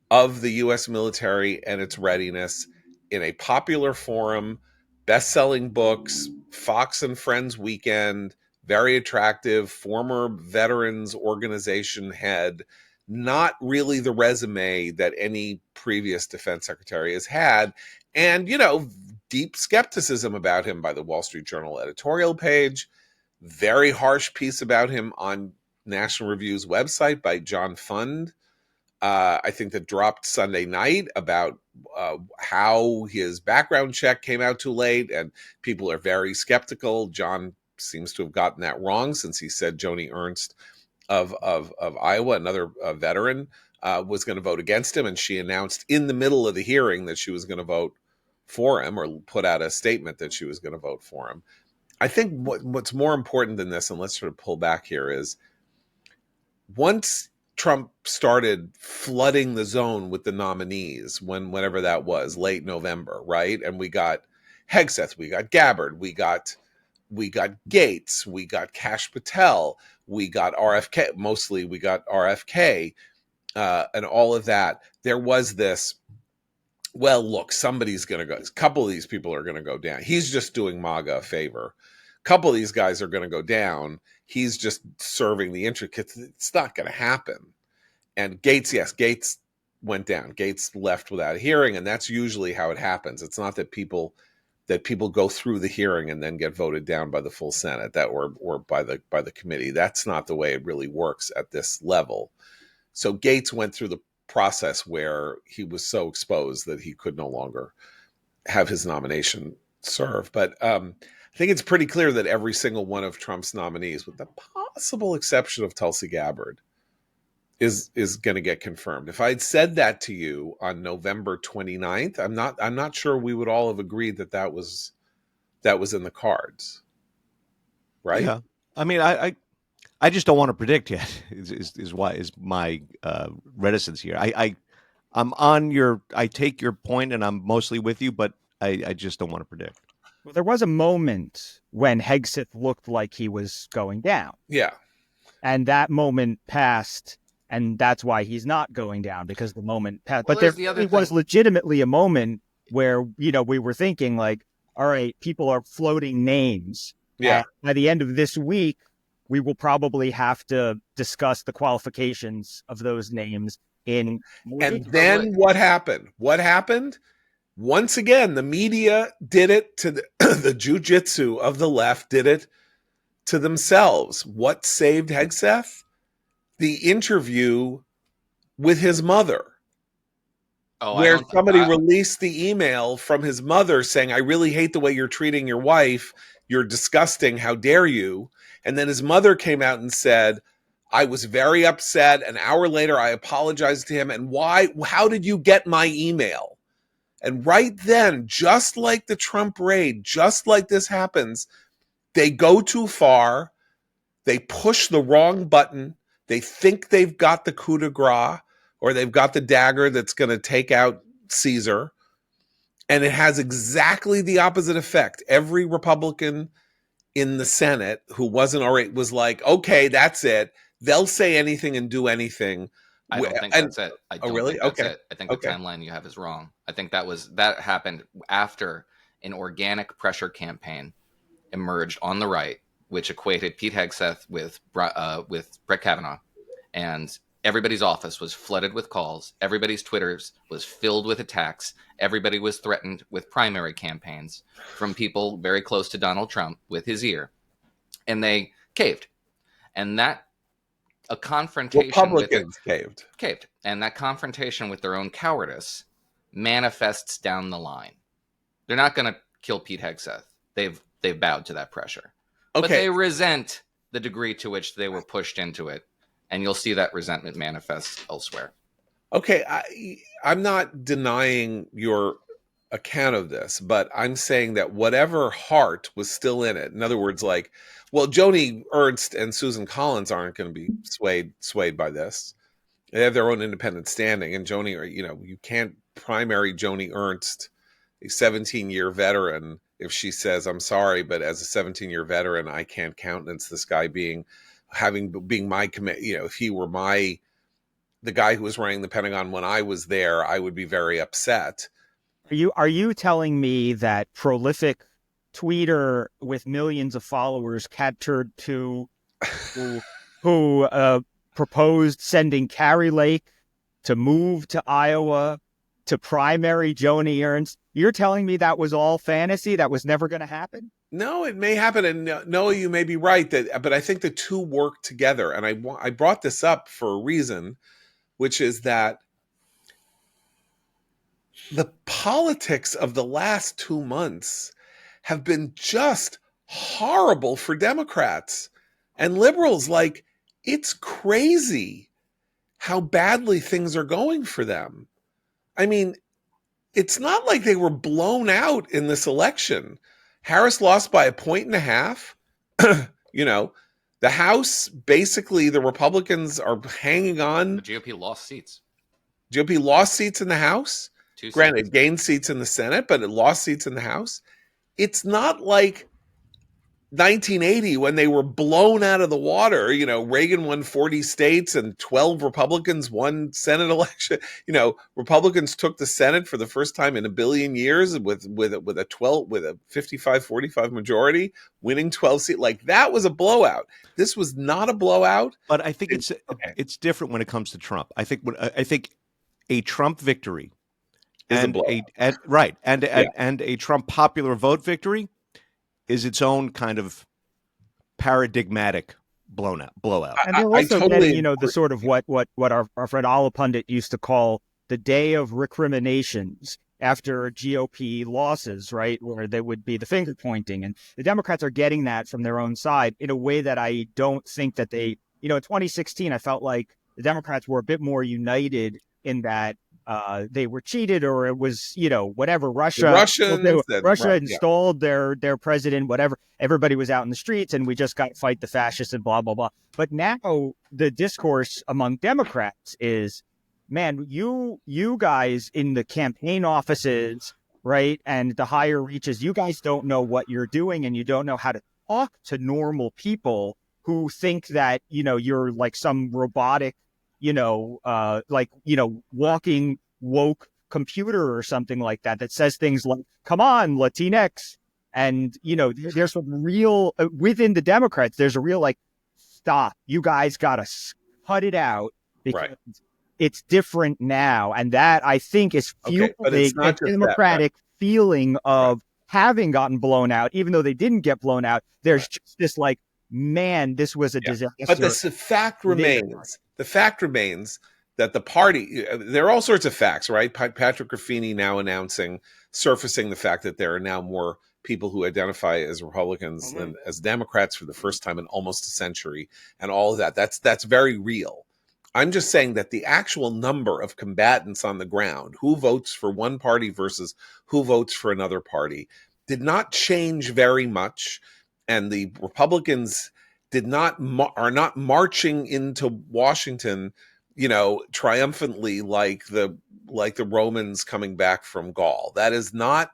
A: of the U.S. military and its readiness in a popular forum, best-selling books, Fox and Friends Weekend, very attractive, former veterans organization head, not really the resume that any previous defense secretary has had. And, deep skepticism about him by the Wall Street Journal editorial page, very harsh piece about him on National Review's website by John Fund, I think that dropped Sunday night about how his background check came out too late, and people are very skeptical. John seems to have gotten that wrong, since he said Joni Ernst of Iowa, another veteran, was going to vote against him, and she announced in the middle of the hearing that she was going to vote for him, or put out a statement that she was going to vote for him. I think what's more important than this, and let's sort of pull back here, is once Trump started flooding the zone with the nominees, whenever that was, late November, right? And we got Hegseth, we got Gabbard, we got Gates, we got Kash Patel, we got RFK, mostly we got RFK, and all of that. There was this, well, look, somebody's going to go. A couple of these people are going to go down. He's just doing MAGA a favor. A couple of these guys are going to go down. He's just serving the interest. It's not going to happen. And Gates went down. Gates left without a hearing, and that's usually how it happens. It's not that people go through the hearing and then get voted down by the full Senate, or by the committee. That's not the way it really works at this level. So Gates went through the process where he was so exposed that he could no longer have his nomination serve. But I think it's pretty clear that every single one of Trump's nominees, with the possible exception of Tulsi Gabbard, is going to get confirmed. If I'd said that to you on November 29th, I'm not sure we would all have agreed that was in the cards. Right?
C: Yeah. I mean, I just don't want to predict yet. Is my reticence here. I'm on your. I take your point, and I'm mostly with you, but I just don't want to predict.
B: Well, there was a moment when Hegseth looked like he was going down.
A: Yeah,
B: and that moment passed, and that's why he's not going down, because the moment passed.
D: Well,
B: but there was legitimately a moment where we were thinking, like, all right, people are floating names.
A: Yeah.
B: By the end of this week, we will probably have to discuss the qualifications of those names in more
A: And
B: detail.
A: then what happened? What happened? Once again, the media did it to the jujitsu of the left did it to themselves. What saved Hegseth? The interview with his mother,
D: Oh, I
A: where
D: don't.
A: somebody released the email from his mother saying, "I really hate the way you're treating your wife. You're disgusting. How dare you?" And then his mother came out and said, "I was very upset. An hour later, I apologized to him. And why? How did you get my email?" And right then, just like the Trump raid, just like this happens, they go too far. They push the wrong button. They think they've got the coup de grace, or they've got the dagger that's going to take out Caesar. And it has exactly the opposite effect. Every Republican in the Senate who wasn't already was like, okay, that's it. They'll say anything and do anything.
D: I don't think
A: And
D: that's it. I
A: oh,
D: don't
A: really?
D: think that's
A: Okay.
D: it. I think the
A: Okay.
D: timeline you have is wrong. I think that happened after an organic pressure campaign emerged on the right, which equated Pete Hegseth with Brett Kavanaugh, and everybody's office was flooded with calls. Everybody's Twitters was filled with attacks. Everybody was threatened with primary campaigns from people very close to Donald Trump with his ear, and they caved. And that a confrontation with it
A: Republicans caved.
D: caved, and that confrontation with their own cowardice manifests down the line. They're not going to kill Pete Hegseth. They've bowed to that pressure, but
A: Okay.
D: they resent the degree to which they were pushed into it, and you'll see that resentment manifest elsewhere.
A: Okay. I'm not denying your account of this, but I'm saying that whatever heart was still in it. In other words, like, well, Joni Ernst and Susan Collins aren't going to be swayed by this. They have their own independent standing, and Joni, you can't primary Joni Ernst, a 17-year veteran, if she says, "I'm sorry, but as a 17-year veteran, I can't countenance this guy being my commit." If he were the guy who was running the Pentagon when I was there, I would be very upset.
B: Are you telling me that prolific tweeter with millions of followers, Cat Turd 2, who proposed sending Carrie Lake to move to Iowa to primary Joni Ernst, you're telling me that was all fantasy? That was never going to happen?
A: No, it may happen, and no, you may be right. But I think the two work together, and I brought this up for a reason, which is that the politics of the last 2 months have been just horrible for Democrats and liberals. Like, it's crazy how badly things are going for them. I mean, it's not like they were blown out in this election. Harris lost by 1.5 points. The House, basically, the Republicans are hanging on.
D: The GOP lost seats.
A: GOP lost seats in the House. Granted, gained seats in the Senate, but it lost seats in the House. It's not like 1980 when they were blown out of the water. Reagan won 40 states and 12 Republicans won Senate election. Republicans took the Senate for the first time in a billion years with a 55-45 majority, winning 12 seats. Like, that was a blowout. This was not a blowout.
C: But I think it's different when it comes to Trump. I think a Trump victory and a Trump popular vote victory is its own kind of paradigmatic blowout.
B: And they're also getting, the sort of what our friend Ala Pundit used to call the day of recriminations after GOP losses, right? Where there would be the finger pointing. And the Democrats are getting that from their own side in a way that I don't think that they, in 2016, I felt like the Democrats were a bit more united in that they were cheated, or it was, whatever. Russia installed their president, whatever. Everybody was out in the streets and we just got to fight the fascists and blah, blah, blah. But now the discourse among Democrats is, man, you guys in the campaign offices, right, and the higher reaches, you guys don't know what you're doing, and you don't know how to talk to normal people who think that, you're like some robotic, walking woke computer or something like that says things like, come on, Latinx. And, there's some real, within the Democrats, there's a real stop. You guys got to cut it out because
A: Right.
B: it's different now. And that, I think, is
A: Okay, but
B: fueling
A: it's not
B: a
A: just that, right?
B: democratic feeling of having gotten blown out, even though they didn't get blown out. There's just this like, man, this was a disaster.
A: But the fact remains. The fact remains that the party. There are all sorts of facts, right? Patrick Ruffini now surfacing the fact that there are now more people who identify as Republicans than as Democrats for the first time in almost a century, and all of that. That's very real. I'm just saying that the actual number of combatants on the ground, who votes for one party versus who votes for another party, did not change very much, and the Republicans are not marching into Washington, triumphantly like the Romans coming back from Gaul. That is not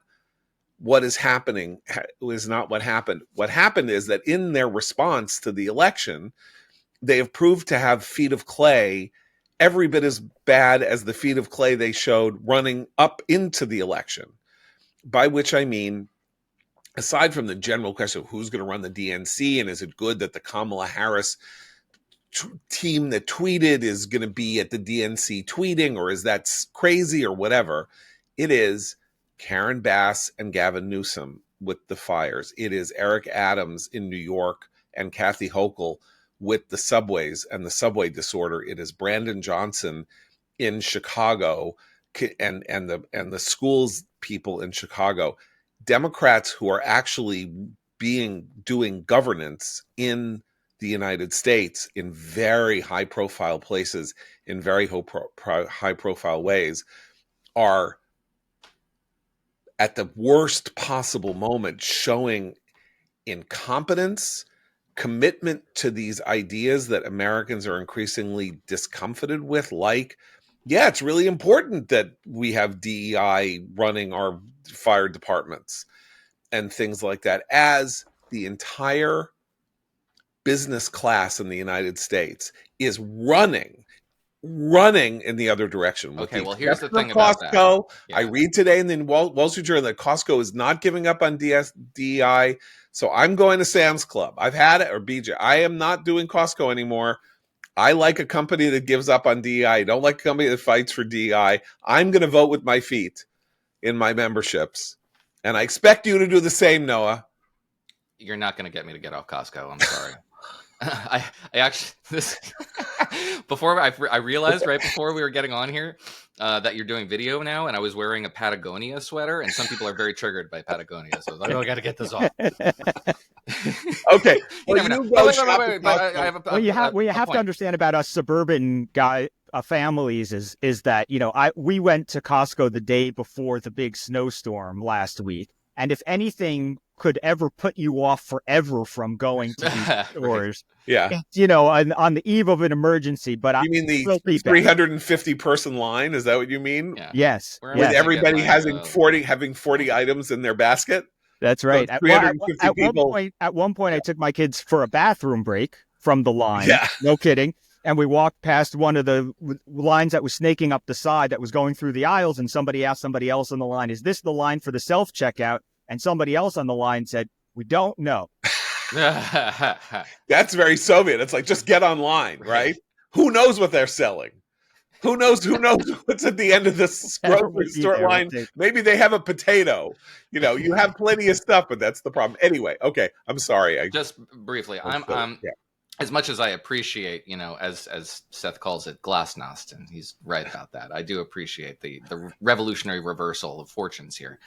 A: what is happening. Is not what happened. What happened is that in their response to the election, they have proved to have feet of clay every bit as bad as the feet of clay they showed running up into the election. By which I mean, aside from the general question of who's going to run the DNC and is it good that the Kamala Harris team that tweeted is going to be at the DNC tweeting, or is that crazy or whatever, it is Karen Bass and Gavin Newsom with the fires. It is Eric Adams in New York and Kathy Hochul with the subways and the subway disorder. It is Brandon Johnson in Chicago and the schools people in Chicago. Democrats who are actually doing governance in the United States in very high profile places, in very high profile ways, are at the worst possible moment showing incompetence, commitment to these ideas that Americans are increasingly discomfited with, like, yeah, it's really important that we have DEI running our fire departments and things like that, as the entire business class in the United States is running in the other direction.
D: Okay, well, here's the thing about that.
A: Costco. Yeah. I read today in the Wall Street Journal that Costco is not giving up on DEI. So I'm going to Sam's Club. I've had it, or BJ. I am not doing Costco anymore. I like a company that gives up on DEI. I don't like a company that fights for DEI. I'm going to vote with my feet in my memberships. And I expect you to do the same, Noah.
D: You're not going to get me to get off Costco. I'm sorry. I actually I realized right before we were getting on here that you're doing video now, and I was wearing a Patagonia sweater, and some people are very triggered by Patagonia, so I was like, oh, I got to get this off.
A: Okay,
B: you have to understand about us suburban families is that we went to Costco the day before the big snowstorm last week, and if anything could ever put you off forever from going to these stores.
A: Yeah.
B: On the eve of an emergency. But
A: you mean the 350 person line? Is that what you mean?
D: Yeah.
B: Yes.
A: With everybody having 40 items in their basket?
B: That's right.
A: So 350 people.
B: At one point, I took my kids for a bathroom break from the line.
A: Yeah.
B: No kidding. And we walked past one of the lines that was snaking up the side that was going through the aisles. And somebody asked somebody else on the line, is this the line for the self-checkout? And somebody else on the line said, we don't know.
A: That's very Soviet. It's like, just get online, right? Who knows what they're selling? Who knows what's at the end of this grocery store line? Maybe they have a potato. You have plenty of stuff, but that's the problem. Anyway, okay, I'm sorry.
D: Just briefly, I'm as much as I appreciate, as Seth calls it, glasnost, and he's right about that. I do appreciate the revolutionary reversal of fortunes here.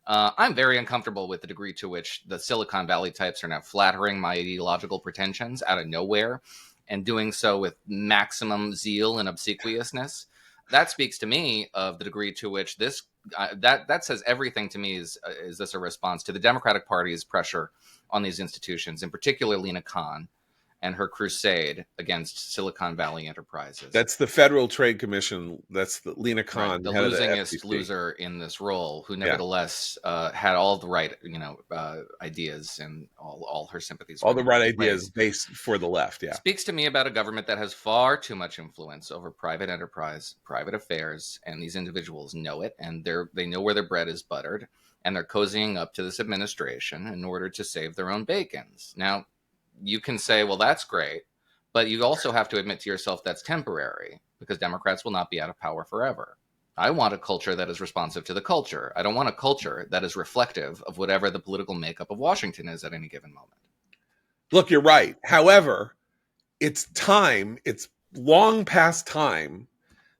D: I'm very uncomfortable with the degree to which the Silicon Valley types are now flattering my ideological pretensions out of nowhere and doing so with maximum zeal and obsequiousness. That speaks to me of the degree to which this that says everything to me. Is this a response to the Democratic Party's pressure on these institutions, in particular Lena Khan and her crusade against Silicon Valley enterprises?
A: That's the Federal Trade Commission. That's the Lena Khan,
D: right, the losingest loser in this role, who nevertheless had all the right, ideas and all her sympathies.
A: All the right ideas based for the left. Yeah,
D: speaks to me about a government that has far too much influence over private enterprise, private affairs, and these individuals know it, and they know where their bread is buttered, and they're cozying up to this administration in order to save their own bacons. Now, you can say, well, that's great. But you also have to admit to yourself that's temporary, because Democrats will not be out of power forever. I want a culture that is responsive to the culture. I don't want a culture that is reflective of whatever the political makeup of Washington is at any given moment.
A: Look, you're right. However, it's long past time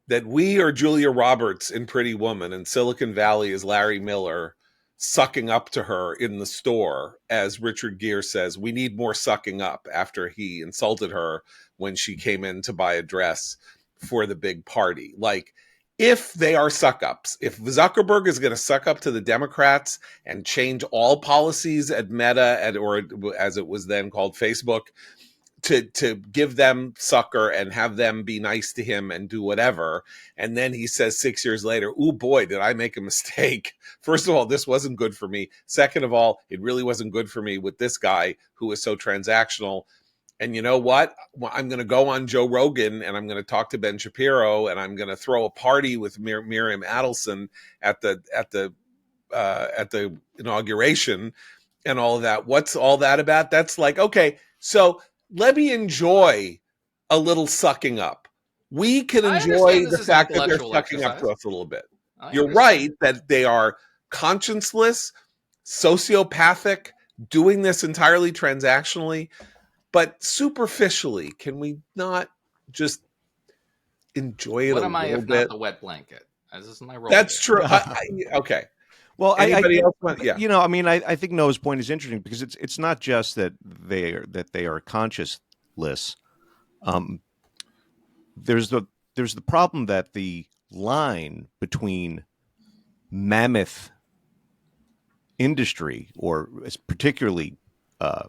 A: that we are Julia Roberts in Pretty Woman and Silicon Valley is Larry Miller sucking up to her in the store. As Richard Gere says, we need more sucking up, after he insulted her when she came in to buy a dress for the big party. Like, if they are suck ups, if Zuckerberg is going to suck up to the Democrats and change all policies at Meta, or as it was then called, Facebook, to give them succor and have them be nice to him and do whatever. And then he says 6 years later, "Ooh, boy, did I make a mistake. First of all, this wasn't good for me. Second of all, it really wasn't good for me with this guy who is so transactional. And you know what? I'm going to go on Joe Rogan and I'm going to talk to Ben Shapiro and I'm going to throw a party with Miriam Adelson at the inauguration and all of that. What's all that about?" That's like, okay, so let me enjoy a little sucking up. We can
D: I
A: enjoy
D: understand this
A: the
D: is an
A: fact that they're
D: intellectual
A: sucking up to
D: exercise.
A: us a little bit.
D: I
A: You're
D: understand.
A: right that they are conscienceless, sociopathic, doing this entirely transactionally, but superficially, can we not just enjoy it
D: What
A: a
D: am I
A: little
D: if not
A: bit?
D: the wet blanket? This is my role
A: That's
D: here.
A: true. Okay.
C: Well,
A: Anybody else want? Yeah.
C: you know, I mean, I think Noah's point is interesting because it's not just that they are conscienceless. Um, there's the problem that the line between mammoth industry, or particularly uh,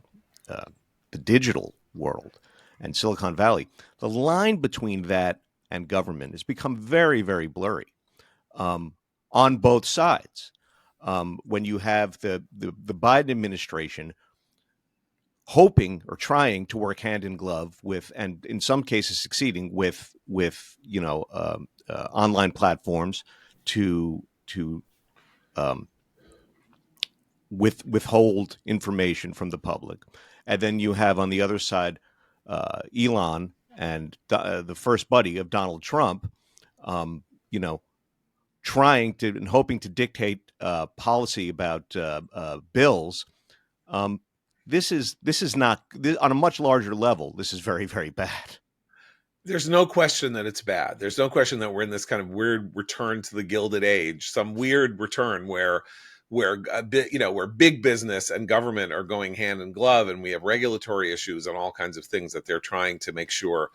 C: uh, the digital world and Silicon Valley, the line between that and government has become very, very blurry on both sides. When you have the Biden administration hoping or trying to work hand in glove with, and in some cases succeeding with online platforms to um, withhold information from the public, and then you have on the other side Elon and the first buddy of Donald Trump, you know, trying to and hoping to dictate policy about bills. Um, this is not on a much larger level. This is very, very bad.
A: There's no question that it's bad. There's no question that we're in this kind of weird return to the Gilded Age, some weird return where where big business and government are going hand in glove, and we have regulatory issues and all kinds of things that they're trying to make sure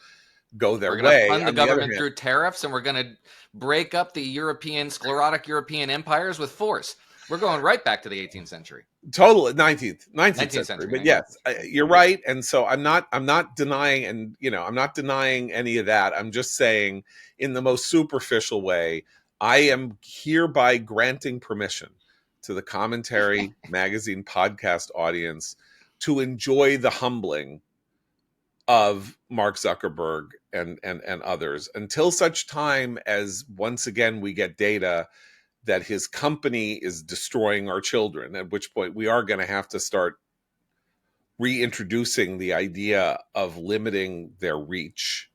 A: go their
D: We're going to
A: way.
D: fund the
A: On the other
D: government
A: hand,
D: through tariffs, and we're going to break up the sclerotic European empires with force. We're going right back to the 18th century.
A: total 19th
D: 19th
A: century.
D: century.
A: But
D: 19th
A: yes,
D: century.
A: you're right. And so I'm not denying, and I'm not denying any of that. I'm just saying, in the most superficial way, I am hereby granting permission to the Commentary Magazine podcast audience to enjoy the humbling of Mark Zuckerberg and others, until such time as once again we get data that his company is destroying our children, at which point we are going to have to start reintroducing the idea of limiting their reach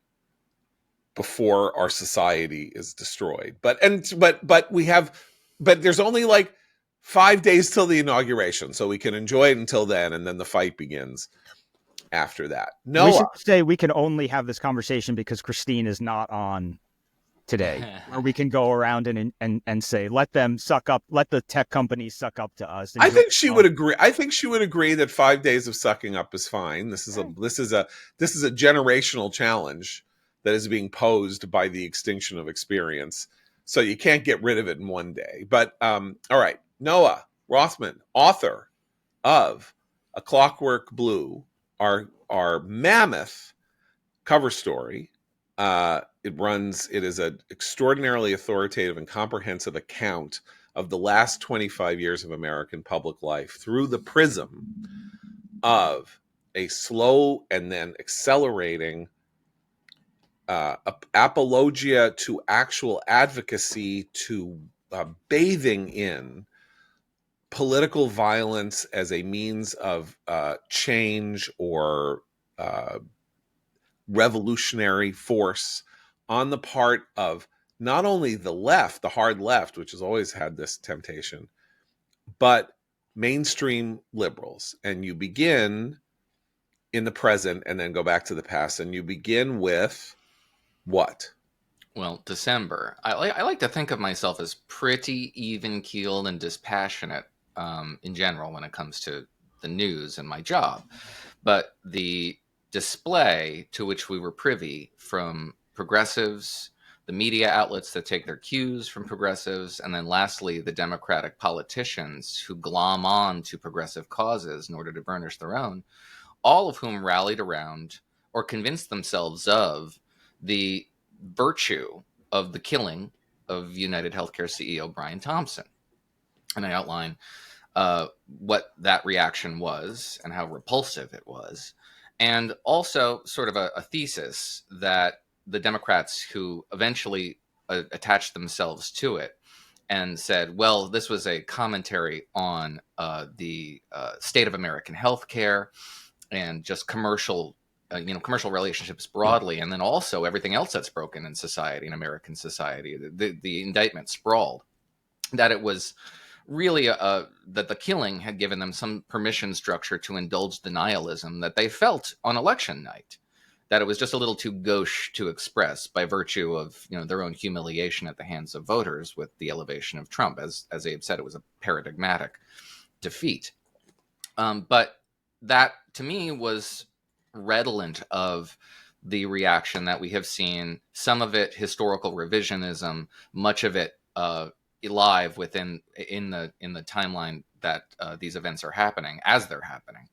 A: before our society is destroyed. But there's only like 5 days till the inauguration, so we can enjoy it until then, and then the fight begins after that.
B: We should
A: Noah,
B: say we can only have this conversation because Christine is not on today, where we can go around and say, let them suck up, let the tech companies suck up to us.
A: I think she would agree. I think she would agree that 5 days of sucking up is fine. This is a generational challenge that is being posed by the extinction of experience. So you can't get rid of it in one day. But all right, Noah Rothman, author of A Clockwork Blue, our mammoth cover story. It is an extraordinarily authoritative and comprehensive account of the last 25 years of American public life through the prism of a slow and then accelerating apologia to actual advocacy, to bathing in political violence as a means of change or revolutionary force on the part of not only the left, the hard left, which has always had this temptation, but mainstream liberals. And you begin in the present and then go back to the past, and you begin with what?
D: Well, December. I like to think of myself as pretty even-keeled and dispassionate in general when it comes to the news and my job. But the display to which we were privy from progressives, the media outlets that take their cues from progressives, and then lastly, the Democratic politicians who glom on to progressive causes in order to burnish their own, all of whom rallied around or convinced themselves of the virtue of the killing of United Healthcare CEO Brian Thompson. And I outline what that reaction was and how repulsive it was. And also sort of a thesis that the Democrats who eventually attached themselves to it and said, well, this was a commentary on the state of American healthcare and just commercial relationships broadly, and then also everything else that's broken in society, in American society. The indictment sprawled that it was really that the killing had given them some permission structure to indulge denialism that they felt on election night, that it was just a little too gauche to express by virtue of their own humiliation at the hands of voters with the elevation of Trump. As Abe said, it was a paradigmatic defeat. But that, to me, was redolent of the reaction that we have seen, some of it historical revisionism, much of it live within in the timeline that these events are happening as they're happening.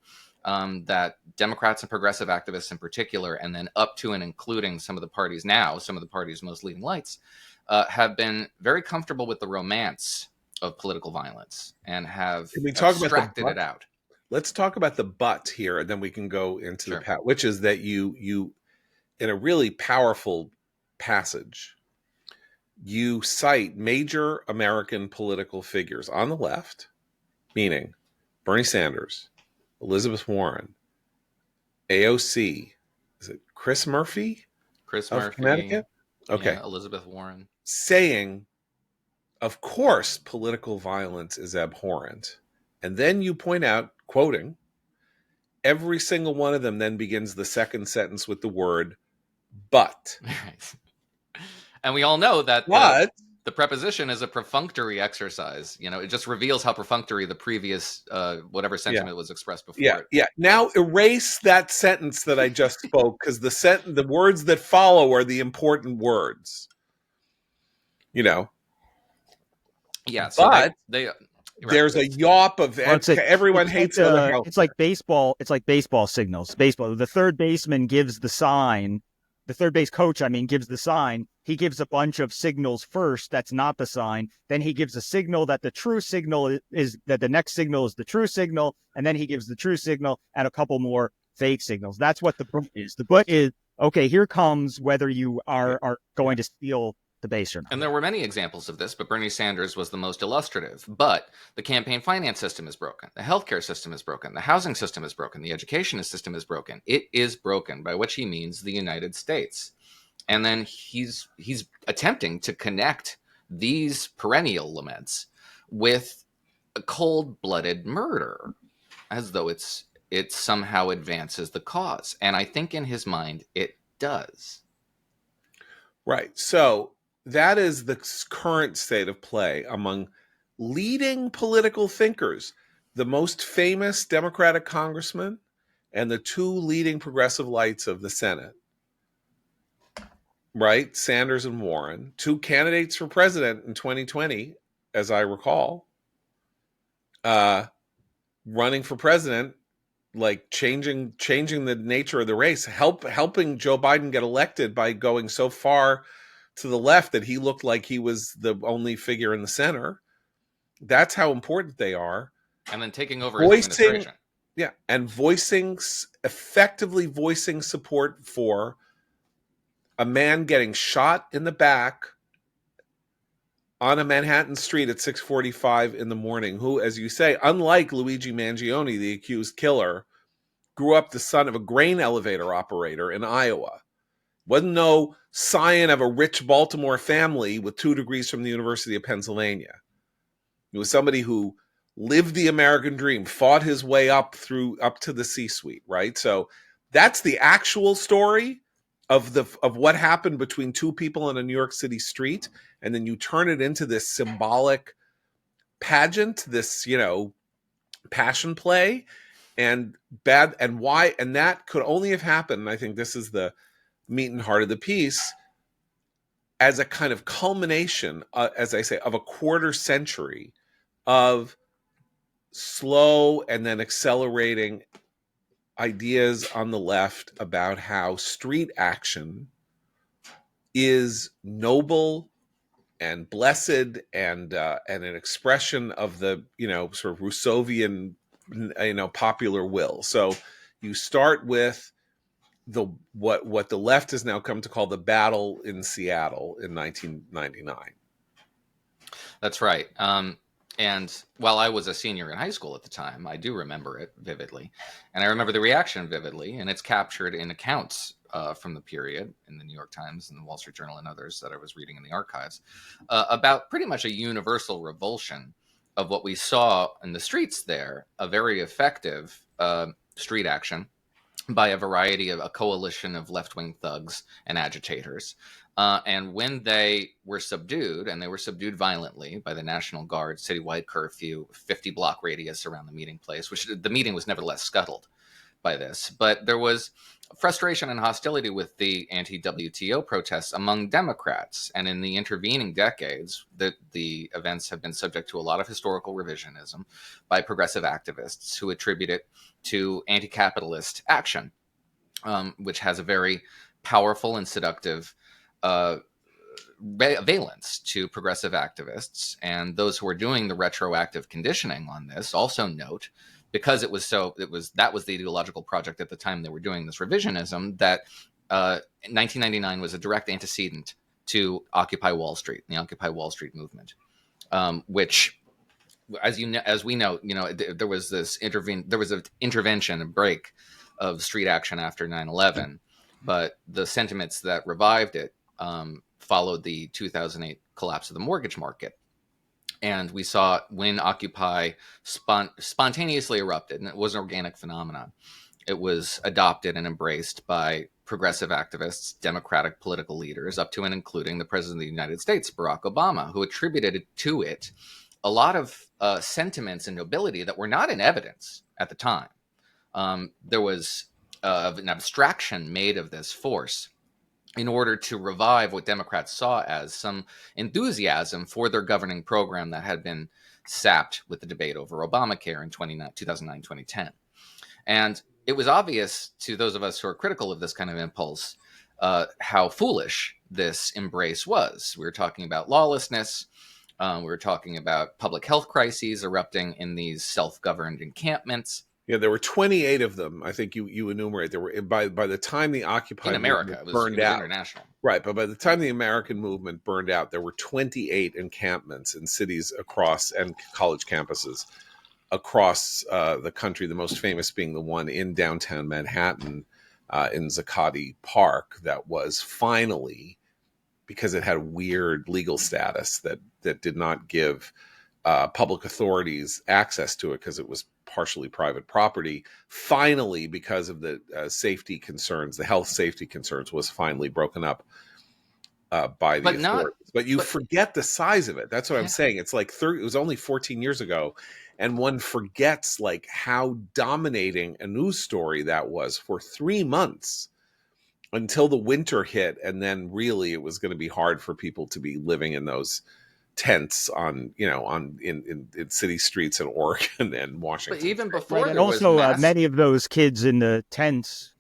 D: That Democrats and progressive activists in particular, and then up to and including some of the parties most leading lights, have been very comfortable with the romance of political violence and have abstracted it out.
A: Let's talk about the but here, and then we can go into
D: Sure.
A: the pat, which is that you, in a really powerful passage, you cite major American political figures on the left, meaning Bernie Sanders, Elizabeth Warren, AOC, is it Chris Murphy?
D: Chris
A: of
D: Murphy,
A: Connecticut? Okay.
D: Yeah, Elizabeth Warren.
A: Saying, of course, political violence is abhorrent. And then you point out, quoting, every single one of them then begins the second sentence with the word but.
D: And we all know that
A: But
D: the preposition is a perfunctory exercise. It just reveals how perfunctory the previous whatever sentiment was expressed before it.
A: Yeah. Now erase that sentence that I just spoke, because the words that follow are the important words.
D: Yeah. So
A: but
D: they
A: there's a yawp of everyone hates other health.
B: It's like baseball. It's like baseball signals. Baseball. The third baseman gives the sign. The third base coach, gives the sign. He gives a bunch of signals first. That's not the sign. Then he gives a signal that the true signal is that the next signal is the true signal. And then he gives the true signal and a couple more fake signals. That's what the but is. The but is, okay, here comes whether you are going to steal the base or not.
D: And there were many examples of this, but Bernie Sanders was the most illustrative. But the campaign finance system is broken. The healthcare system is broken. The housing system is broken. The education system is broken. It is broken, by which he means the United States. And then he's attempting to connect these perennial laments with a cold-blooded murder, as though it somehow advances the cause. And I think in his mind, it does.
A: Right. So that is the current state of play among leading political thinkers. The most famous Democratic congressman and the two leading progressive lights of the Senate, right? Sanders and Warren, two candidates for president in 2020, as I recall, running for president, like changing the nature of the race, helping Joe Biden get elected by going so far to the left that he looked like he was the only figure in the center. That's how important they are.
D: And then taking over his administration.
A: Yeah, and effectively voicing support for a man getting shot in the back on a Manhattan street at 6:45 in the morning, who, as you say, unlike Luigi Mangione, the accused killer, grew up the son of a grain elevator operator in Iowa. Wasn't no scion of a rich Baltimore family with 2 degrees from the University of Pennsylvania. He was somebody who lived the American dream, fought his way up to the C-suite, right? So that's the actual story of what happened between two people on a New York City street, and then you turn it into this symbolic pageant, this, passion play, and that could only have happened, and I think this is the meat and heart of the piece, as a kind of culmination, as I say, of a quarter century of slow and then accelerating ideas on the left about how street action is noble and blessed and an expression of the sort of Rousseauian popular will. So you start with what the left has now come to call the battle in Seattle in 1999.
D: That's right. And while I was a senior in high school at the time, I do remember it vividly. And I remember the reaction vividly, and it's captured in accounts from the period in the New York Times and the Wall Street Journal and others that I was reading in the archives about pretty much a universal revulsion of what we saw in the streets there, a very effective street action by a variety of a coalition of left-wing thugs and agitators. And when they were subdued, and they were subdued violently by the National Guard, citywide curfew, 50-block radius around the meeting place, which the meeting was nevertheless scuttled by this. But there was frustration and hostility with the anti-WTO protests among Democrats. And in the intervening decades, the events have been subject to a lot of historical revisionism by progressive activists who attribute it to anti-capitalist action, which has a very powerful and seductive valence to progressive activists. And those who are doing the retroactive conditioning on this also note, because that was the ideological project at the time they were doing this revisionism, that 1999 was a direct antecedent to Occupy Wall Street, the Occupy Wall Street movement, which, as we know, there was an intervention, a break of street action after 9/11, but the sentiments that revived it followed the 2008 collapse of the mortgage market. And we saw when Occupy spontaneously erupted, and it was an organic phenomenon. It was adopted and embraced by progressive activists, democratic political leaders, up to and including the President of the United States, Barack Obama, who attributed to it a lot of sentiments and nobility that were not in evidence at the time. There was an abstraction made of this force in order to revive what Democrats saw as some enthusiasm for their governing program that had been sapped with the debate over Obamacare in 2009, 2010. And it was obvious to those of us who are critical of this kind of impulse how foolish this embrace was. We were talking about lawlessness. We were talking about public health crises erupting in these self-governed encampments.
A: Yeah, there were 28 of them. I think you enumerate. There were by the time the Occupy
D: in America
A: movement burned out,
D: international,
A: right? But by the time the American movement burned out, there were 28 encampments in cities across and college campuses across the country. The most famous being the one in downtown Manhattan, in Zuccotti Park, that was finally, because it had a weird legal status that did not give public authorities access to it because it was partially private property. Finally, because of the safety concerns, the health safety concerns, was finally broken up by the authorities. But you forget the size of it. That's what I'm saying. It's like it was only 14 years ago, and one forgets like how dominating a news story that was for 3 months until the winter hit, and then really it was going to be hard for people to be living in those tents in city streets in Oregon and Washington.
D: But even before,
B: and also many of those kids in the tents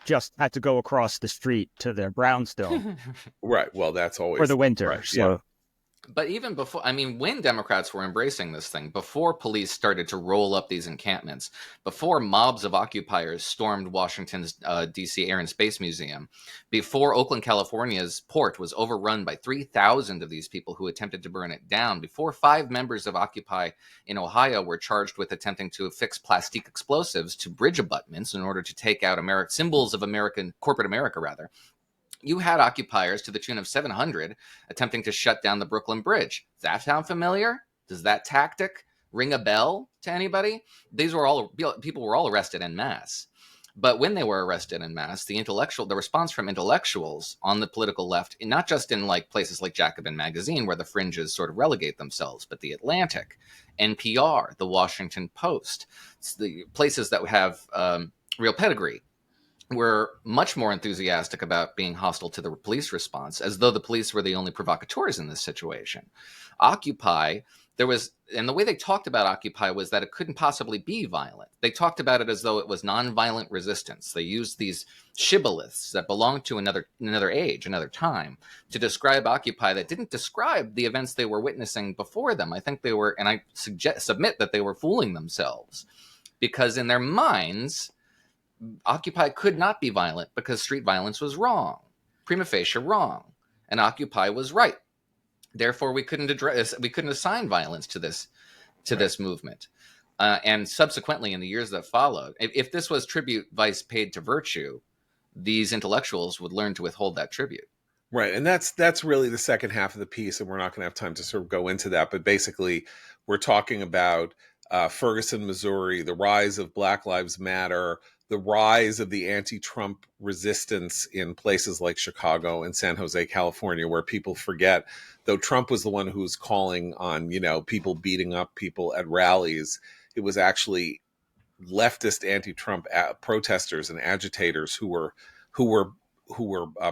B: just had to go across the street to their brownstone.
A: Right. Well, that's always
B: for the winter.
A: Right.
B: So.
A: Yeah.
D: But even before, when Democrats were embracing this thing, before police started to roll up these encampments, before mobs of occupiers stormed Washington's D.C. Air and Space Museum, before Oakland, California's port was overrun by 3,000 of these people who attempted to burn it down, before 5 members of Occupy in Ohio were charged with attempting to affix plastic explosives to bridge abutments in order to take out symbols of corporate America, you had occupiers to the tune of 700 attempting to shut down the Brooklyn Bridge. Does that sound familiar? Does that tactic ring a bell to anybody? People were all arrested en masse. But when they were arrested en masse, the response from intellectuals on the political left, not just in like places like Jacobin Magazine, where the fringes sort of relegate themselves, but the Atlantic, NPR, the Washington Post, the places that have real pedigree, were much more enthusiastic about being hostile to the police response, as though the police were the only provocateurs in this situation. Occupy, and the way they talked about Occupy was that it couldn't possibly be violent. They talked about it as though it was nonviolent resistance. They used these shibboleths that belonged to another age, another time, to describe Occupy that didn't describe the events they were witnessing before them. I think they were, and I submit that they were fooling themselves, because in their minds, Occupy could not be violent because street violence was wrong, prima facie wrong, and Occupy was right. Therefore, we couldn't assign violence to this movement. And subsequently, in the years that followed, if this was tribute vice paid to virtue, these intellectuals would learn to withhold that tribute.
A: Right, and that's really the second half of the piece, and we're not going to have time to sort of go into that. But basically, we're talking about Ferguson, Missouri, the rise of Black Lives Matter, the rise of the anti-Trump resistance in places like Chicago and San Jose, California, where people forget, though Trump was the one who was calling on, people beating up people at rallies, it was actually leftist anti-Trump protesters and agitators who were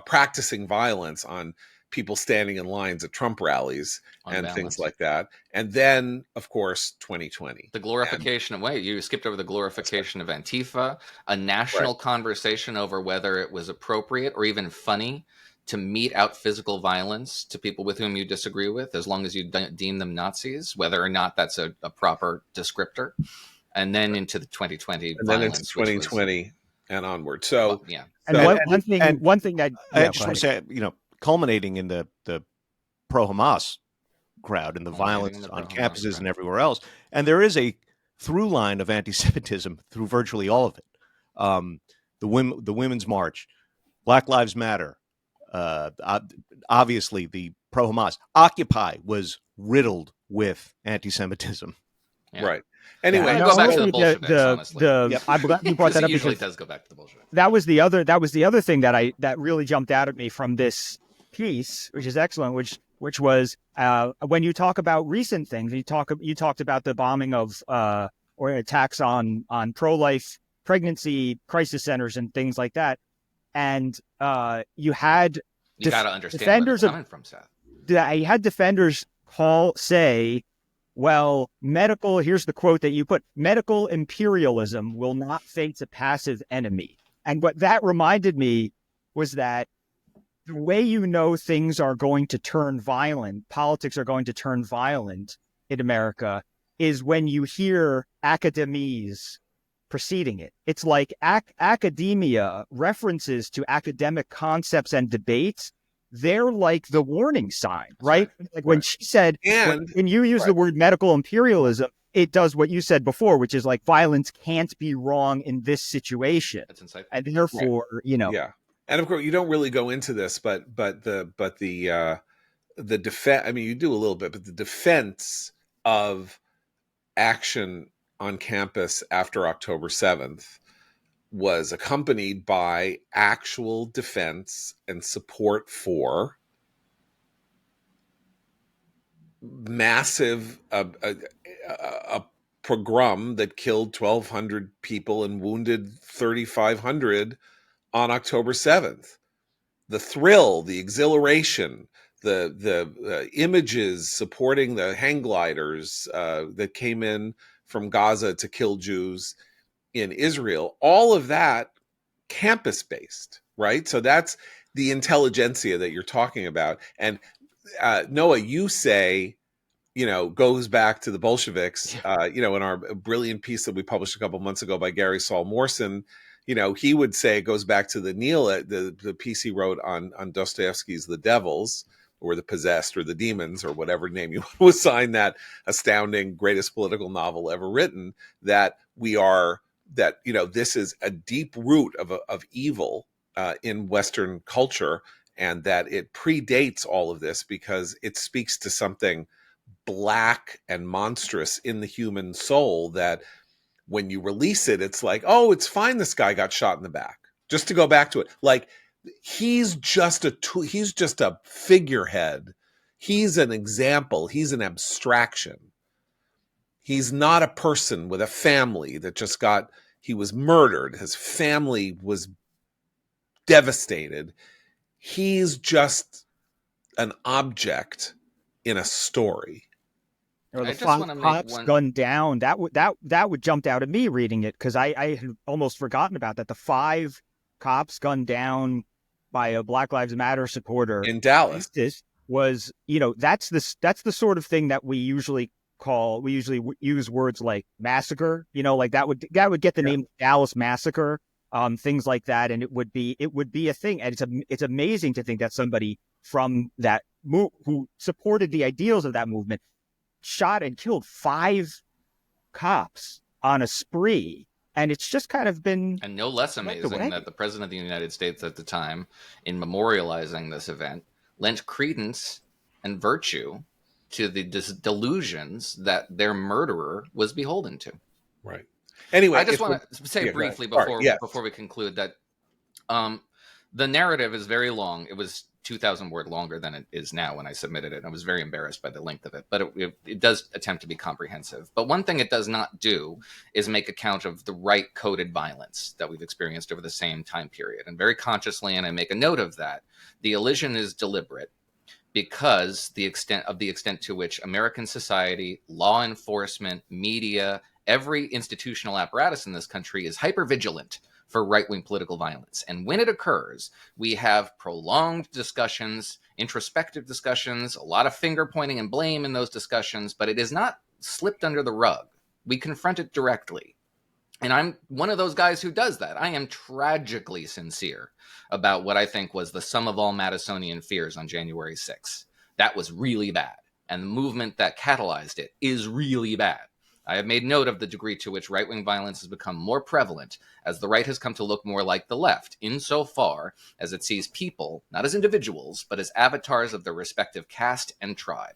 A: practicing violence on people standing in lines at Trump rallies and things like that. And then, of course, 2020.
D: The glorification you skipped over the glorification of Antifa, a national conversation over whether it was appropriate or even funny to mete out physical violence to people with whom you disagree with, as long as you deem them Nazis, whether or not that's a proper descriptor. And then into the 2020
A: and
D: violence.
A: Then into 2020 and onward. So,
B: yeah. And one thing I
C: just want to say, culminating in the pro-Hamas crowd and the violence on campuses and everywhere else. And there is a through line of anti-Semitism through virtually all of it. The Women's March, Black Lives Matter, obviously the pro-Hamas. Occupy was riddled with anti-Semitism.
D: Yeah.
A: Right. Anyway,
D: go back to the Bolsheviks, honestly.
B: I'm glad you brought that up.
D: It usually does go back to the Bolsheviks.
B: That was the other thing that really jumped out at me from this piece, which is excellent, which was when you talk about recent things, you talked about the bombing of or attacks on pro-life pregnancy crisis centers and things like that, and you had
D: got to understand where they're coming from, Seth.
B: You had defenders say, well, here's the quote that you put, medical imperialism will not face a passive enemy. And what that reminded me was that the way things are going to turn violent, politics are going to turn violent in America, is when you hear academies preceding it. It's like academia, references to academic concepts and debates, they're like the warning sign, right? Like when she said, when you use the word medical imperialism, it does what you said before, which is like violence can't be wrong in this situation.
D: That's insightful.
B: And therefore,
A: Yeah. And of course, you don't really go into this, but the defense, I mean, you do a little bit, but the defense of action on campus after October 7th was accompanied by actual defense and support for massive a pogrom that killed 1,200 people and wounded 3,500 on October 7th. The thrill, the exhilaration, the images supporting the hang gliders that came in from Gaza to kill Jews in Israel, all of that campus-based, right? So that's the intelligentsia that you're talking about. And Noah, you say, goes back to the Bolsheviks, in our brilliant piece that we published a couple months ago by Gary Saul Morrison, he would say it goes back to the piece he wrote on Dostoevsky's The Devils, or the Possessed, or the Demons, or whatever name you want to assign that astounding greatest political novel ever written, that this is a deep root of evil in Western culture, and that it predates all of this because it speaks to something black and monstrous in the human soul that when you release it, it's like, oh, it's fine. This guy got shot in the back. Just to go back to it, like he's just a figurehead. He's an example. He's an abstraction. He's not a person with a family that he was murdered. His family was devastated. He's just an object in a story.
B: Or the
D: I just want
B: five
D: to make
B: cops
D: one.
B: gunned down. That would jump out at me reading it because I had almost forgotten about that. The 5 cops gunned down by a Black Lives Matter supporter
A: In Dallas.
B: This was, that's the sort of thing that we usually use words like massacre, like that would get the name Dallas Massacre, things like that, and it would be a thing. And it's amazing to think that somebody from that who supported the ideals of that movement shot and killed 5 cops on a spree. And it's just kind of been...
D: And no less amazing that the President of the United States at the time, in memorializing this event, lent credence and virtue to the delusions that their murderer was beholden to.
A: Right. Anyway,
D: I just want to say briefly before we conclude that the narrative is very long. It was 2,000 word longer than it is now when I submitted it. I was very embarrassed by the length of it, but it does attempt to be comprehensive. But one thing it does not do is make account of the right coded violence that we've experienced over the same time period. And very consciously, and I make a note of that, the elision is deliberate because the extent to which American society, law enforcement, media, every institutional apparatus in this country is hypervigilant for right-wing political violence. And when it occurs, we have prolonged discussions, introspective discussions, a lot of finger-pointing and blame in those discussions, but it is not slipped under the rug. We confront it directly. And I'm one of those guys who does that. I am tragically sincere about what I think was the sum of all Madisonian fears on January 6th. That was really bad. And the movement that catalyzed it is really bad. I have made note of the degree to which right-wing violence has become more prevalent as the right has come to look more like the left, insofar as it sees people, not as individuals, but as avatars of their respective caste and tribe,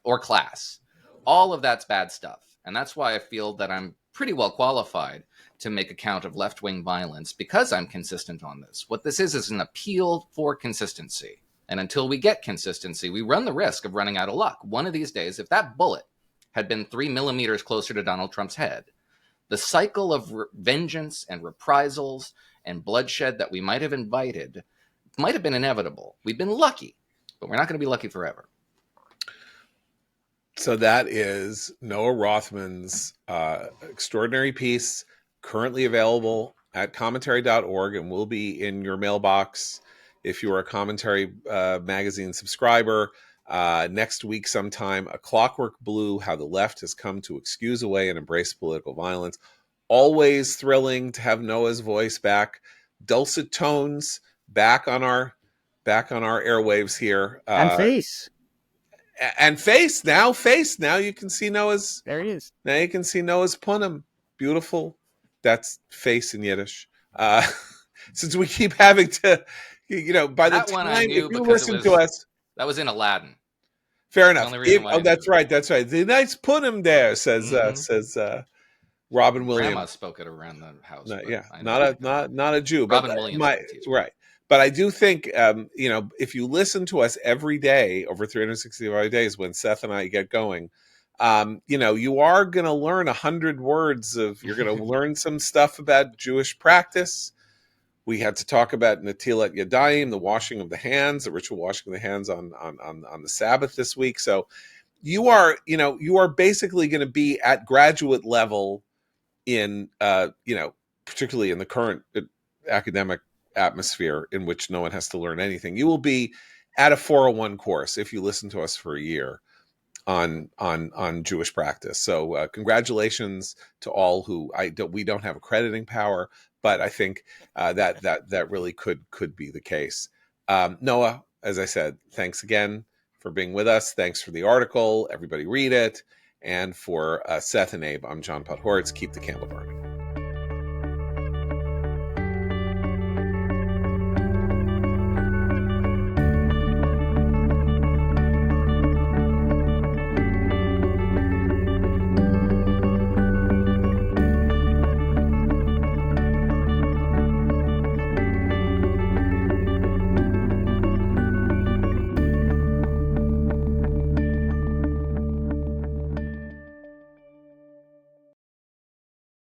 D: or class. All of that's bad stuff. And that's why I feel that I'm pretty well qualified to make account of left-wing violence because I'm consistent on this. What this is an appeal for consistency. And until we get consistency, we run the risk of running out of luck. One of these days, if that bullet had been 3 millimeters closer to Donald Trump's head, the cycle of vengeance and reprisals and bloodshed that we might have invited might have been inevitable. We've been lucky, but we're not going to be lucky forever.
A: So that is Noah Rothman's extraordinary piece, currently available at commentary.org and will be in your mailbox if you are a Commentary magazine subscriber. Next week sometime, A Clockwork Blue, How the Left Has Come to Excuse Away and Embrace Political Violence. Always thrilling to have Noah's voice back. Dulcet tones back on our airwaves here.
B: And face.
A: And face. Now you can see Noah's.
B: There he is.
A: Now you can see Noah's punim. Beautiful. That's face in Yiddish. Since we keep having to, by the time if you listen to us.
D: That was in Aladdin.
A: Fair enough. That's right. The nice punim there, says Robin Williams.
D: Grandma spoke it around the house.
A: Not a Jew.
D: Robin Williams.
A: Right. But I do think, if you listen to us every day over 365 days when Seth and I get going, you are going to learn 100 words you're going to learn some stuff about Jewish practice. We had to talk about Natilat Yadayim, the washing of the hands, the ritual washing of the hands on the Sabbath this week. So you are basically going to be at graduate level in, particularly in the current academic atmosphere in which no one has to learn anything. You will be at a 401 course if you listen to us for a year on Jewish practice. So congratulations to all we don't have accrediting power, but I think that really could be the case. Noah, as I said, thanks again for being with us. Thanks for the article. Everybody read it. And for Seth and Abe, I'm John Podhoretz. Keep the candle burning.